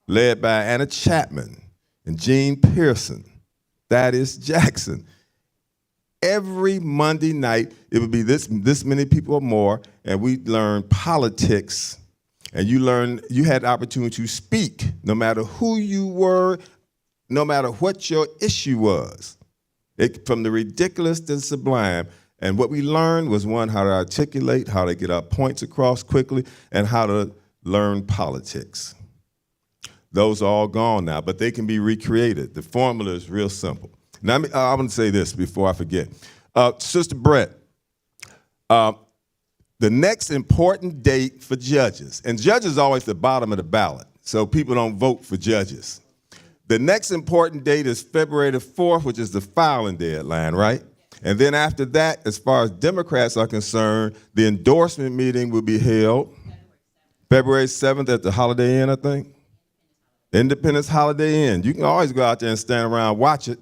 led by Anna Chapman and Gene Pearson, Thaddeus Jackson. Every Monday night, it would be this many people or more, and we learned politics, and you had the opportunity to speak, no matter who you were, no matter what your issue was, from the ridiculous to the sublime. And what we learned was, one, how to articulate, how to get our points across quickly, and how to learn politics. Those are all gone now, but they can be recreated. The formula is real simple. Now, I want to say this before I forget. Sister Brett, the next important date for judges, and judges are always the bottom of the ballot, so people don't vote for judges. The next important date is February the 4th, which is the filing deadline, right? And then after that, as far as Democrats are concerned, the endorsement meeting will be held February 7th at the Holiday Inn, I think. Independence Holiday Inn. You can always go out there and stand around, watch it,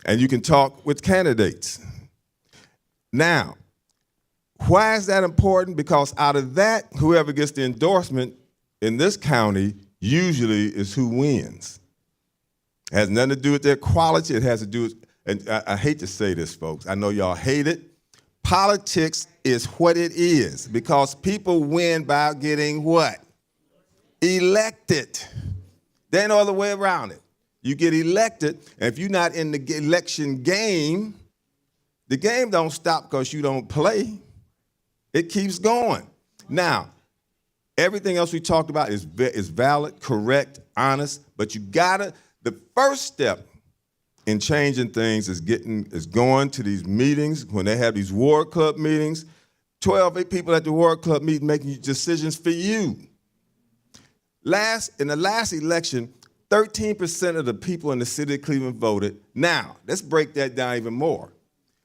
and you can talk with candidates. Now, why is that important? Because out of that, whoever gets the endorsement in this county usually is who wins. It has nothing to do with their quality. It has to do with, and I hate to say this, folks. I know y'all hate it. Politics is what it is because people win by getting what? Elected. There ain't no other way around it. You get elected, and if you're not in the election game, the game don't stop because you don't play. It keeps going. Now, everything else we talked about is valid, correct, honest, but the first step in changing things is going to these meetings, when they have these ward club meetings, 12 people at the ward club meeting making decisions for you. In the last election, 13% of the people in the city of Cleveland voted. Now, let's break that down even more.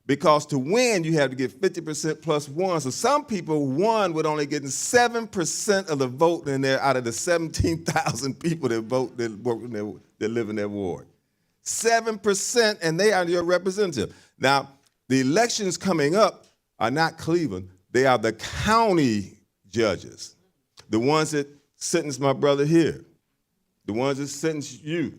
Because to win, you have to get 50% plus one. So some people won with only getting 7% of the vote in there out of the 17,000 people that vote that live in their ward. 7%, and they are your representative. Now, the elections coming up are not Cleveland. They are the county judges, the ones that sentence my brother here, the ones that sentence you,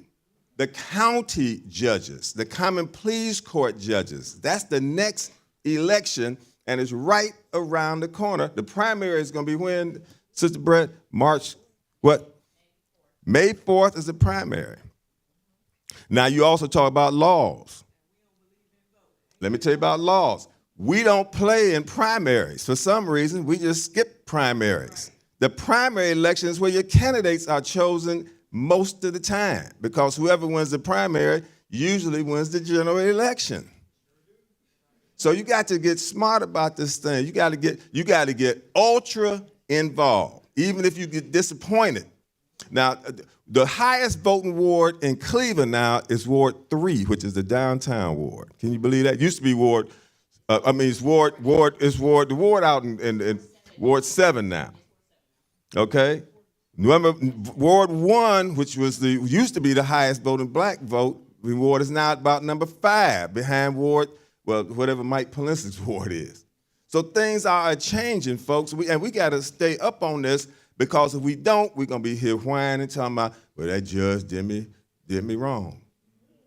the county judges, the common pleas court judges. That's the next election, and it's right around the corner. The primary is going to be when, Sister Brett? March, what? May 4th is the primary. Now, you also talk about laws. Let me tell you about laws. We don't play in primaries. For some reason, we just skip primaries. The primary election is where your candidates are chosen most of the time because whoever wins the primary usually wins the general election. So you got to get smart about this thing. You got to get ultra involved, even if you get disappointed. Now, the highest voting ward in Cleveland now is Ward 3, which is the downtown ward. Can you believe that? It used to be the ward out in Ward 7 now. Okay? Remember, Ward 1, which used to be the highest voting black vote, the ward is now about number 5 behind whatever Mike Polinsky's ward is. So things are changing, folks, and we got to stay up on this. Because if we don't, we're going to be here whining, talking about, well, that judge did me wrong.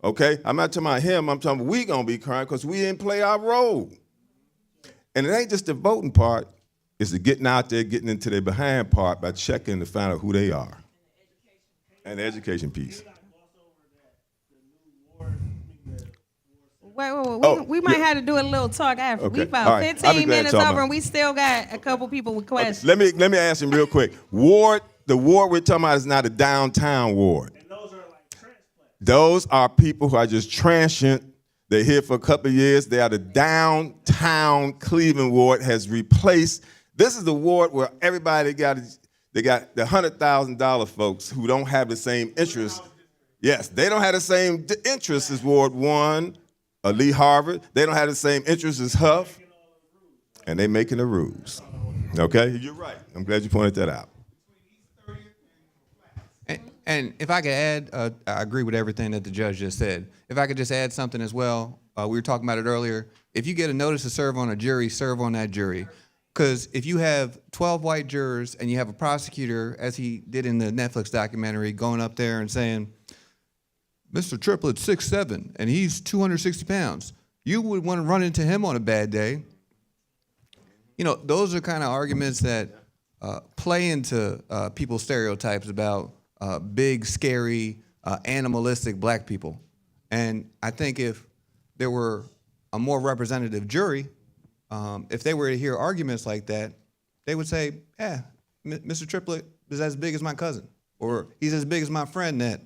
Okay? I'm not talking about him. I'm talking about we going to be crying because we didn't play our role. And it ain't just the voting part. It's the getting out there, getting into their behind part by checking to find out who they are. And the education piece. Wait. We might have to do a little talk after. Okay. We about All right. 15 minutes over, and we still got a couple people with questions. Okay. Let me ask him real quick. The ward we're talking about is not a downtown ward. And those are like transplants. Those are people who are just transient. They're here for a couple of years. They are the downtown Cleveland ward has replaced. This is the ward where everybody they got the $100,000 folks who don't have the same interests. Yes, they don't have the same interests as Ward 1. Lee Harvard, they don't have the same interests as Huff, and they making the rules. Okay? You're right. I'm glad you pointed that out. And if I could add, I agree with everything that the judge just said. If I could just add something as well, we were talking about it earlier. If you get a notice to serve on a jury, serve on that jury. Because if you have 12 white jurors and you have a prosecutor, as he did in the Netflix documentary, going up there and saying, Mr. Triplett's 6'7", and he's 260 pounds. You would want to run into him on a bad day. You know, those are kind of arguments that play into people's stereotypes about big, scary, animalistic black people. And I think if there were a more representative jury, if they were to hear arguments like that, they would say, yeah, Mr. Triplett is as big as my cousin, or he's as big as my friend that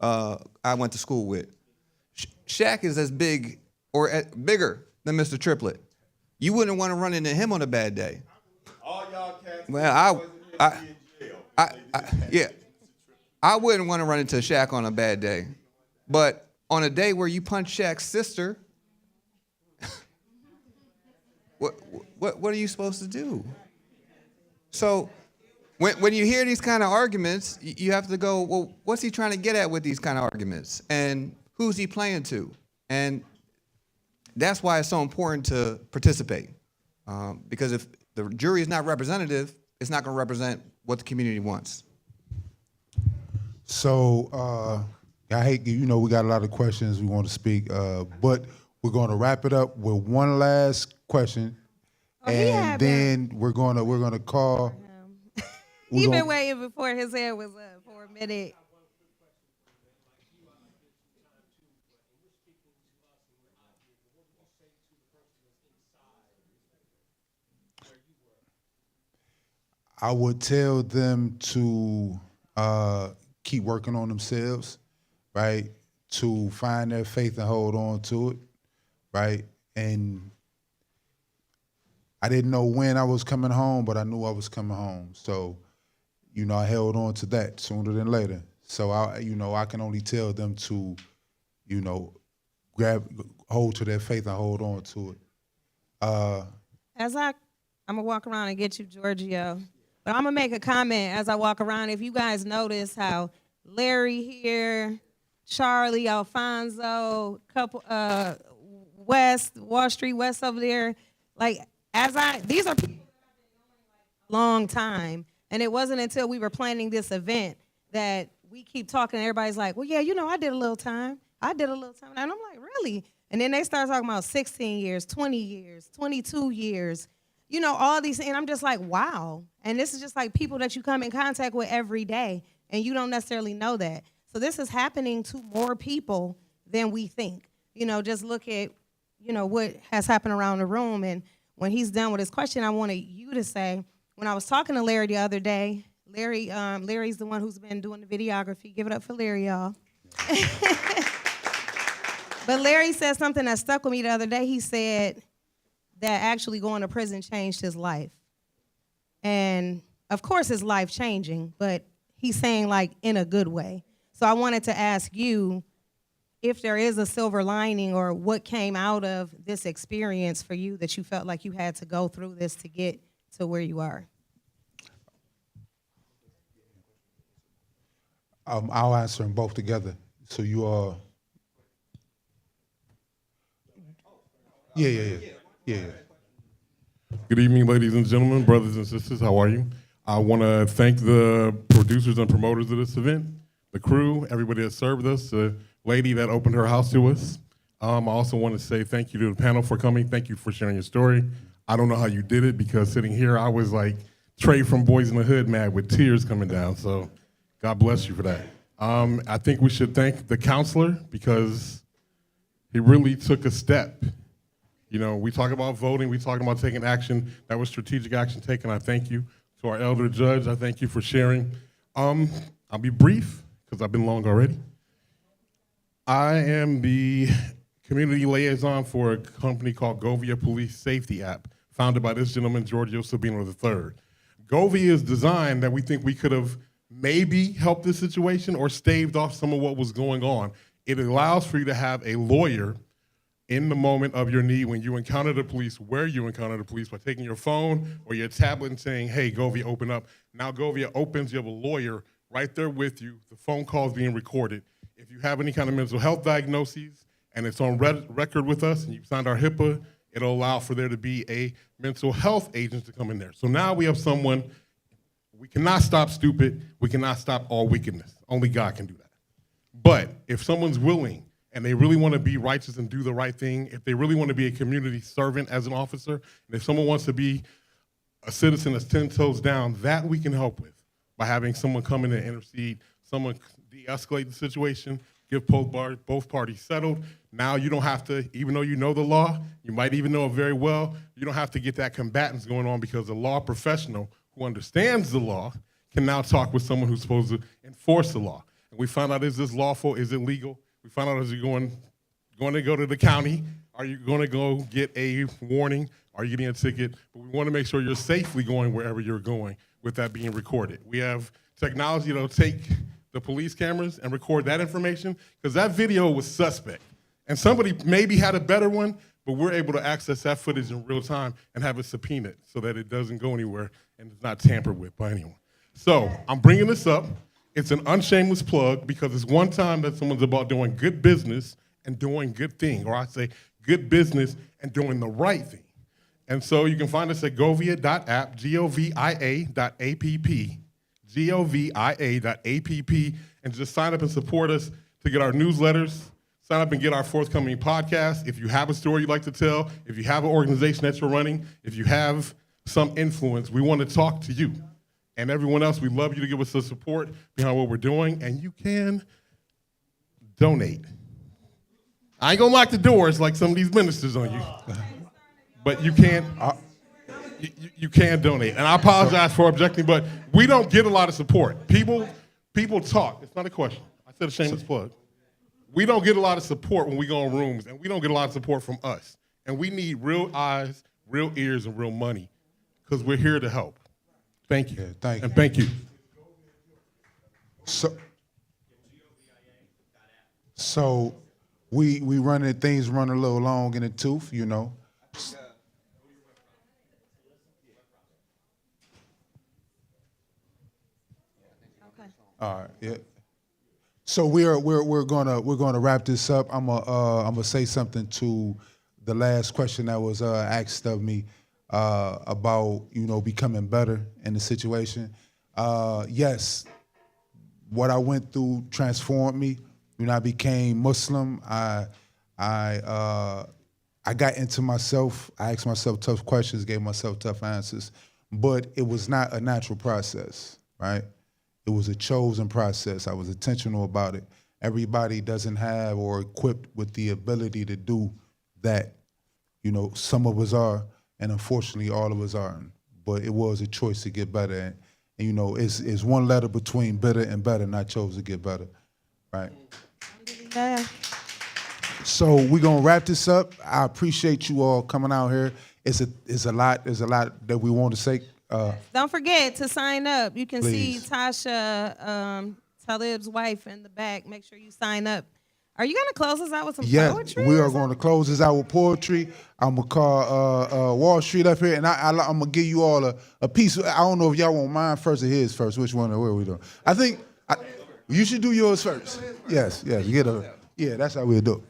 I went to school with. Shaq is as big or bigger than Mr. Triplett. You wouldn't want to run into him on a bad day. All y'all cats. Well, I wouldn't want to run into Shaq on a bad day, but on a day where you punch Shaq's sister, what are you supposed to do? So when you hear these kind of arguments, you have to go, well, what's he trying to get at with these kind of arguments? And who's he playing to? And that's why it's so important to participate. Because if the jury is not representative, it's not going to represent what the community wants. So I hate, we got a lot of questions we want to speak, but we're going to wrap it up with one last question. Oh, he had and then we're gonna call. we're He been gonna- waiting before his hair was up for a minute. I would tell them to keep working on themselves, right? To find their faith and hold on to it, right? And I didn't know when I was coming home, but I knew I was coming home. So, I held on to that sooner than later. So I can only tell them to, hold to their faith and hold on to it. I'm gonna walk around and get you, Giorgio. But I'm gonna make a comment as I walk around. If you guys notice how Larry here, Charlie, Alfonso, West, Wall Street West over there, these are people long time. And it wasn't until we were planning this event that we keep talking. Everybody's like, well, yeah, I did a little time. And I'm like, really? And then they start talking about 16 years, 20 years, 22 years, all these things. And I'm just like, wow. And this is just like people that you come in contact with every day, and you don't necessarily know that. So this is happening to more people than we think. Just look at, what has happened around the room. And when he's done with his question, I wanted you to say, when I was talking to Larry the other day, Larry's the one who's been doing the videography. Give it up for Larry, y'all. But Larry said something that stuck with me the other day. He said that actually going to prison changed his life. And of course it's life changing, but he's saying in a good way. So I wanted to ask you if there is a silver lining or what came out of this experience for you that you felt like you had to go through this to get to where you are. I'll answer them both together. So you are. Yeah. Good evening, ladies and gentlemen, brothers and sisters. How are you? I want to thank the producers and promoters of this event, the crew, everybody that served us, the lady that opened her house to us. I also want to say thank you to the panel for coming. Thank you for sharing your story. I don't know how you did it, because sitting here, I was like Trey from Boys in the Hood mad with tears coming down. So God bless you for that. I think we should thank the counselor, because he really took a step. We talk about voting, we talk about taking action. That was strategic action taken. I thank you. To our elder judge, I thank you for sharing. I'll be brief, because I've been long already. I am the community liaison for a company called Govia Police Safety App, founded by this gentleman, Giorgio Sabino III. Govia is designed that we think we could have maybe helped this situation or staved off some of what was going on. It allows for you to have a lawyer in the moment of your need when you encounter the police, where you encounter the police, by taking your phone or your tablet and saying, hey, Govia, open up. Now Govia opens, you have a lawyer right there with you. The phone call is being recorded. If you have any kind of mental health diagnoses and it's on record with us and you signed our HIPAA, it'll allow for there to be a mental health agent to come in there. So now we have someone, we cannot stop stupid, we cannot stop all wickedness. Only God can do that. But if someone's willing and they really want to be righteous and do the right thing, if they really want to be a community servant as an officer, and if someone wants to be a citizen that's 10 toes down, that we can help with by having someone come in and intercede, someone de-escalate the situation, give both parties settled. Now you don't have to, even though you know the law, you might even know it very well, you don't have to get that combatants going on, because a law professional who understands the law can now talk with someone who's supposed to enforce the law. And we find out, is this lawful, is it legal? We find out, is you going to go to the county? Are you going to go get a warning? Are you getting a ticket? But we want to make sure you're safely going wherever you're going with that being recorded. We have technology that'll take the police cameras and record that information, because that video was suspect. And somebody maybe had a better one, but we're able to access that footage in real time and have it subpoenaed so that it doesn't go anywhere and it's not tampered with by anyone. So I'm bringing this up. It's an unshameless plug, because it's one time that someone's about doing good business and doing good thing, or I say good business and doing the right thing. And so you can find us at govia.app, govia.app, govia.app, and just sign up and support us to get our newsletters, Sign up and get our forthcoming podcast. If you have a story you'd like to tell, if you have an organization that you're running, if you have some influence, we want to talk to you. And everyone else, we love you to give us the support behind what we're doing, and you can donate. I ain't gonna lock the doors like some of these ministers on you, but you can. You can donate. And I apologize for objecting, but we don't get a lot of support. People talk. It's not a question. I said a shameless plug. We don't get a lot of support when we go in rooms, and we don't get a lot of support from us. And we need real eyes, real ears, and real money, because we're here to help. Thank you. Yeah, thank you. And thank you. So we running things running a little long in the tooth, you know. All right, yeah. So we're gonna wrap this up. I'm gonna say something to the last question that was asked of me about becoming better in the situation. Yes, what I went through transformed me. I became Muslim. I got into myself. I asked myself tough questions, gave myself tough answers, but it was not a natural process, right? It was a chosen process. I was intentional about it. Everybody doesn't have or equipped with the ability to do that. Some of us are, and unfortunately all of us aren't. But it was a choice to get better. And it's one letter between bitter and better, and I chose to get better, right? So we're gonna wrap this up. I appreciate you all coming out here. There's a lot that we want to say. Don't forget to sign up. You can Please. see Tasha, Taalib's wife in the back. Make sure you sign up. Are you going to close us out with some poetry? We are going to close this out with poetry. I'm going to call Wall Street up here, and I'm going to give you all a piece. I don't know if y'all want mine first or his first. Which one or where we doing? I think you should do yours first. Yes. Yeah, that's how we'll do it.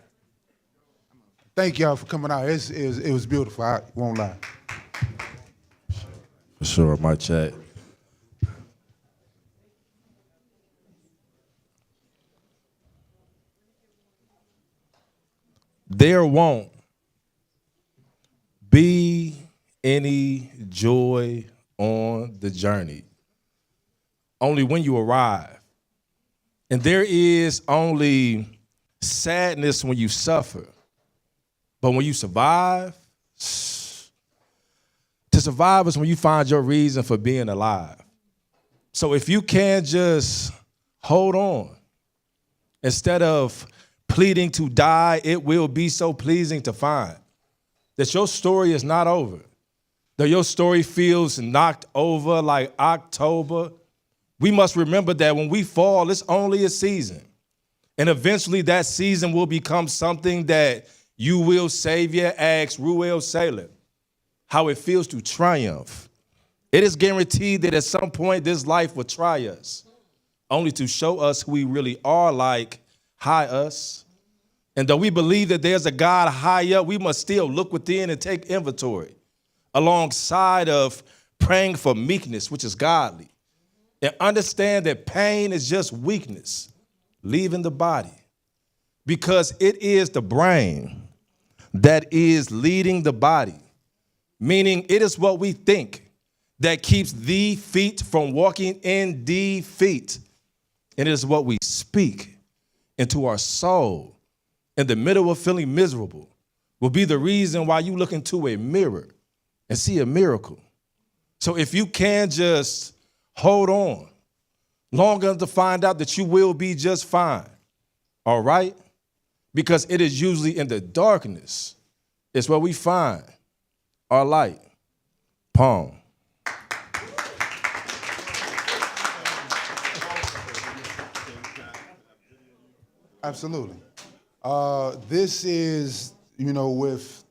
Thank y'all for coming out. It was beautiful. I won't lie. For sure, my chat. There won't be any joy on the journey, only when you arrive. And there is only sadness when you suffer. But when you survive, to survive is when you find your reason for being alive. So if you can just hold on, instead of pleading to die, it will be so pleasing to find that your story is not over. Though your story feels knocked over like October, we must remember that when we fall, it's only a season. And eventually that season will become something that you will Savior ask Ruel Sailor how it feels to triumph. It is guaranteed that at some point this life will try us, only to show us who we really are, like high us. And though we believe that there's a God high up, we must still look within and take inventory alongside of praying for meekness, which is godly, and understand that pain is just weakness leaving the body, because it is the brain that is leading the body, meaning it is what we think that keeps the feet from walking in defeat. And it is what we speak into our soul in the middle of feeling miserable will be the reason why you look into a mirror and see a miracle. So if you can just hold on long enough to find out that you will be just fine, all right? Because it is usually in the darkness, it's where we find our light. Poem. Absolutely. This is, with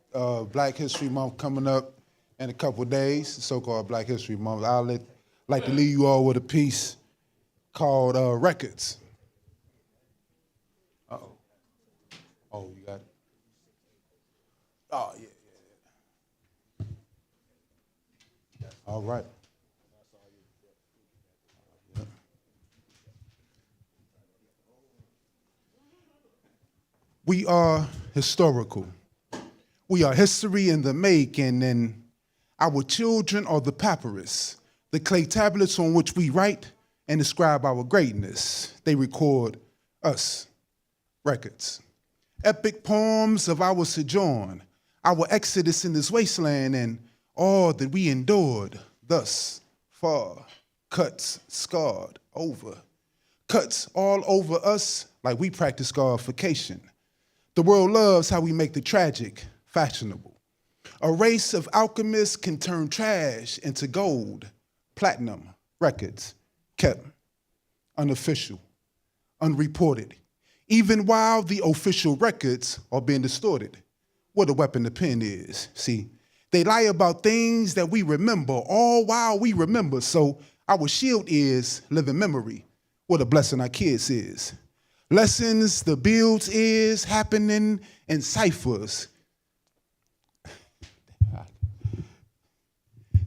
Black History Month coming up in a couple of days, so-called Black History Month, like to leave you all with a piece called Records. Uh-oh. Oh, you got it? Oh, yeah. All right. We are historical. We are history in the making, and our children are the papyrus, the clay tablets on which we write and describe our greatness. They record us, records. Epic poems of our sojourn, our exodus in this wasteland, and all that we endured thus far. Cuts scarred over. Cuts all over us like we practice scarification. The world loves how we make the tragic fashionable. A race of alchemists can turn trash into gold, platinum records, kept unofficial, unreported, even while the official records are being distorted. What a weapon the pen is. See, they lie about things that we remember, all while we remember. So our shield is living memory. What a blessing our kids is. Lessons, the builds is happening in ciphers.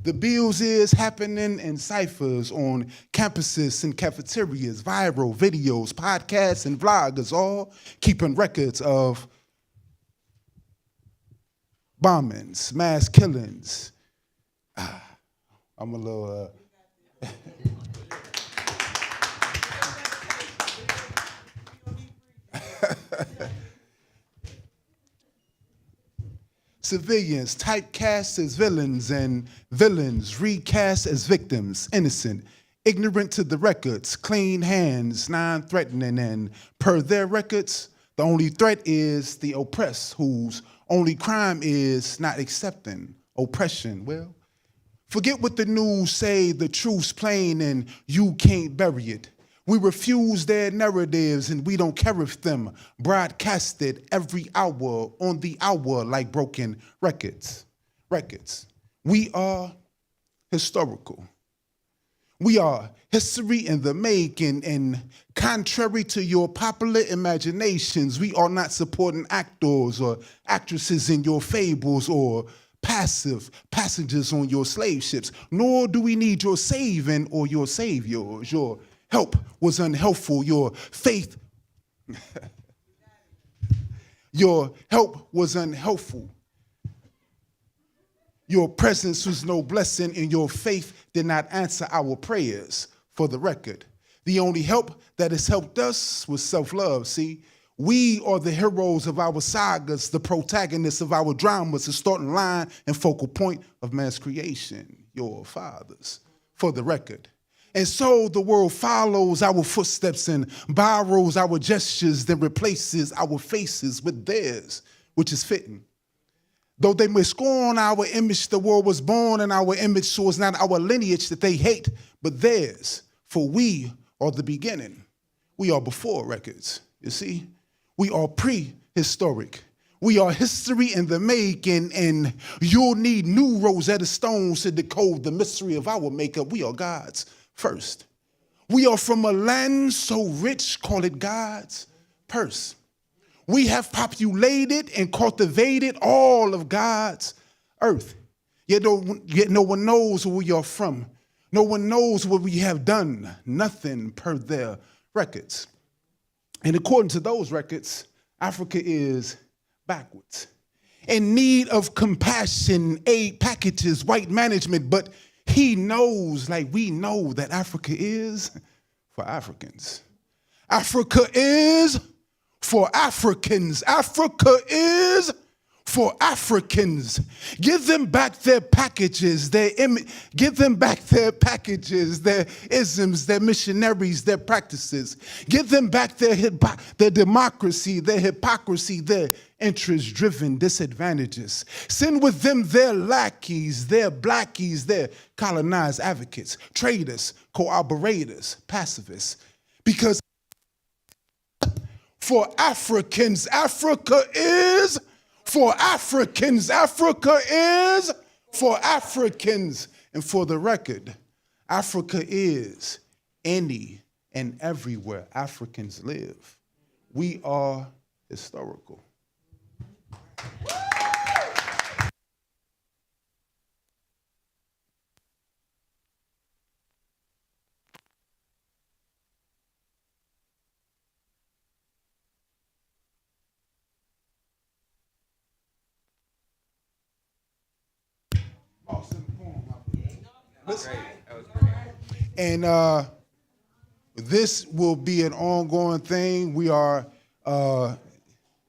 The builds is happening in ciphers on campuses and cafeterias, viral videos, podcasts, and vloggers, all keeping records of bombings, mass killings. I'm a little... Civilians typecast as villains and villains recast as victims, innocent, ignorant to the records, clean hands, non-threatening, and per their records, the only threat is the oppressed, whose only crime is not accepting oppression. Well, forget what the news say, the truth's plain and you can't bury it. We refuse their narratives and we don't care if them broadcasted every hour on the hour like broken records. Records. We are historical. We are history in the making, and contrary to your popular imaginations, we are not supporting actors or actresses in your fables or passive passengers on your slave ships, nor do we need your saving or your saviors. Your help was unhelpful. Your faith, your help was unhelpful. Your presence was no blessing, and your faith did not answer our prayers. For the record, the only help that has helped us was self-love. See, we are the heroes of our sagas, the protagonists of our dramas, the starting line and focal point of man's creation, your fathers. For the record. And so the world follows our footsteps and borrows our gestures, then replaces our faces with theirs, which is fitting. Though they may scorn our image, the world was born in our image, so it's not our lineage that they hate, but theirs. For we are the beginning. We are before records, you see? We are prehistoric. We are history in the making, and you'll need new Rosetta Stones to decode the mystery of our makeup. We are God's first. We are from a land so rich, call it God's purse. We have populated and cultivated all of God's earth. Yet no one knows where we are from. No one knows what we have done. Nothing per their records. And according to those records, Africa is backwards, in need of compassion, aid packages, white management, but he knows, like we know, that Africa is for Africans. Africa is for Africans. Africa is for Africans. Give them back their packages, give them back their packages, their isms, their missionaries, their practices. Give them back their democracy, their hypocrisy, their interest-driven disadvantages. Send with them their lackeys, their blackies, their colonized advocates, traitors, collaborators, pacifists. Because for Africans, Africa is for Africans. Africa is for Africans. And for the record, Africa is any and everywhere Africans live. We are historical. And this will be an ongoing thing. We are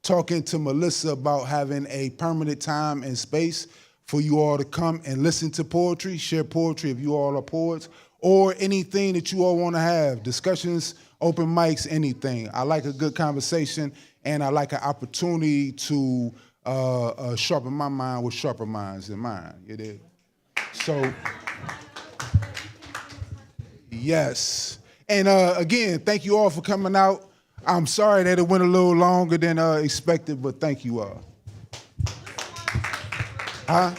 talking to Melissa about having a permanent time and space for you all to come and listen to poetry, share poetry if you all are poets, or anything that you all want to have, discussions, open mics, anything. I like a good conversation, and I like an opportunity to sharpen my mind with sharper minds than mine. You dig? So, yes. And again, thank you all for coming out. I'm sorry that it went a little longer than expected, but thank you all. Huh?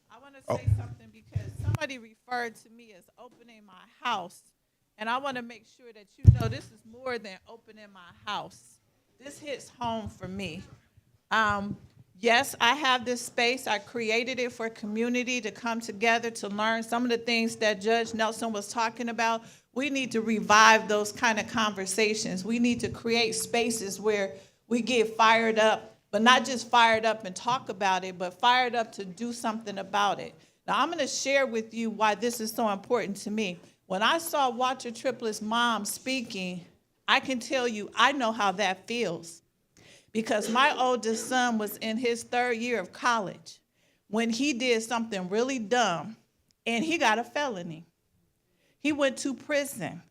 I want to say something because somebody referred to me as opening my house, and I want to make sure that you know this is more than opening my house. This hits home for me. Yes, I have this space. I created it for community to come together to learn some of the things that Judge Nelson was talking about. We need to revive those kind of conversations. We need to create spaces where we get fired up, but not just fired up and talk about it, but fired up to do something about it. Now, I'm going to share with you why this is so important to me. When I saw Walter Triplett's mom speaking, I can tell you I know how that feels. Because my oldest son was in his 3rd year of college when he did something really dumb, and he got a felony. He went to prison.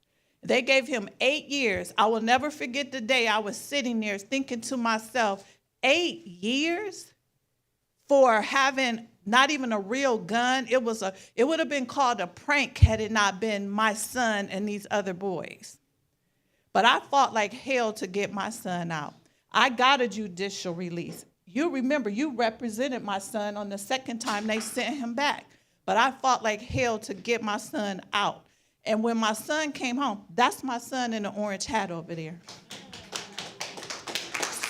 They gave him 8 years. I will never forget the day I was sitting there thinking to myself, 8 years for having not even a real gun? It would have been called a prank had it not been my son and these other boys. But I fought like hell to get my son out. I got a judicial release. You remember, you represented my son on the 2nd time they sent him back. But I fought like hell to get my son out. And when my son came home, that's my son in the orange hat over there.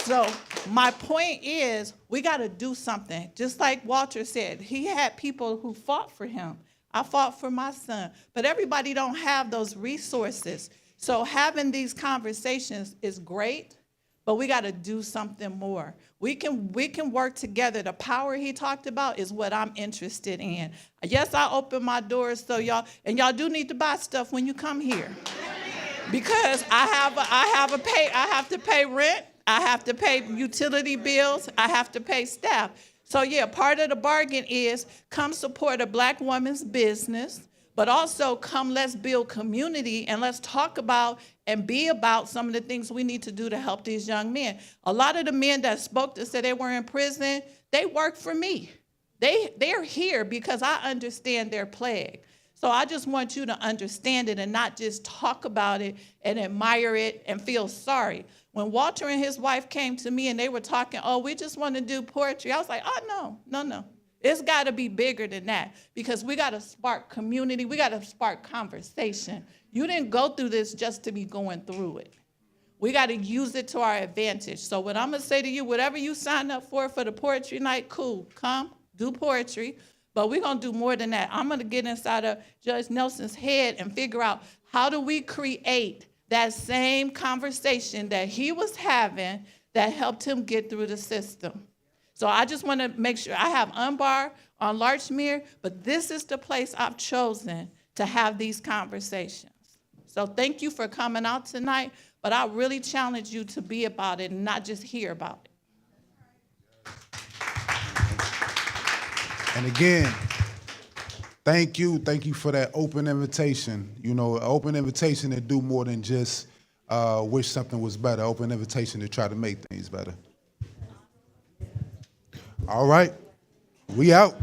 So my point is, we got to do something. Just like Walter said, he had people who fought for him. I fought for my son. But everybody don't have those resources. So having these conversations is great. But we got to do something more. We can work together. The power he talked about is what I'm interested in. Yes, I open my doors so y'all do need to buy stuff when you come here. Because I have to pay rent, I have to pay utility bills, I have to pay staff. So yeah, part of the bargain is come support a Black woman's business, but also come, let's build community and let's talk about and be about some of the things we need to do to help these young men. A lot of the men that spoke that said they were in prison, they work for me. They're here because I understand their plague. So I just want you to understand it and not just talk about it and admire it and feel sorry. When Walter and his wife came to me and they were talking, oh, we just want to do poetry, I was like, oh, no. It's got to be bigger than that because we got to spark community. We got to spark conversation. You didn't go through this just to be going through it. We got to use it to our advantage. So what I'm going to say to you, whatever you sign up for the poetry night, cool. Come, do poetry. But we're going to do more than that. I'm going to get inside of Judge Nelson's head and figure out how do we create that same conversation that he was having that helped him get through the system. So I just want to make sure I have Unbar on Larchmere, but this is the place I've chosen to have these conversations. So thank you for coming out tonight, but I really challenge you to be about it and not just hear about it. And again, thank you for that open invitation. You know, an open invitation to do more than just wish something was better. Open invitation to try to make things better. All right, we out.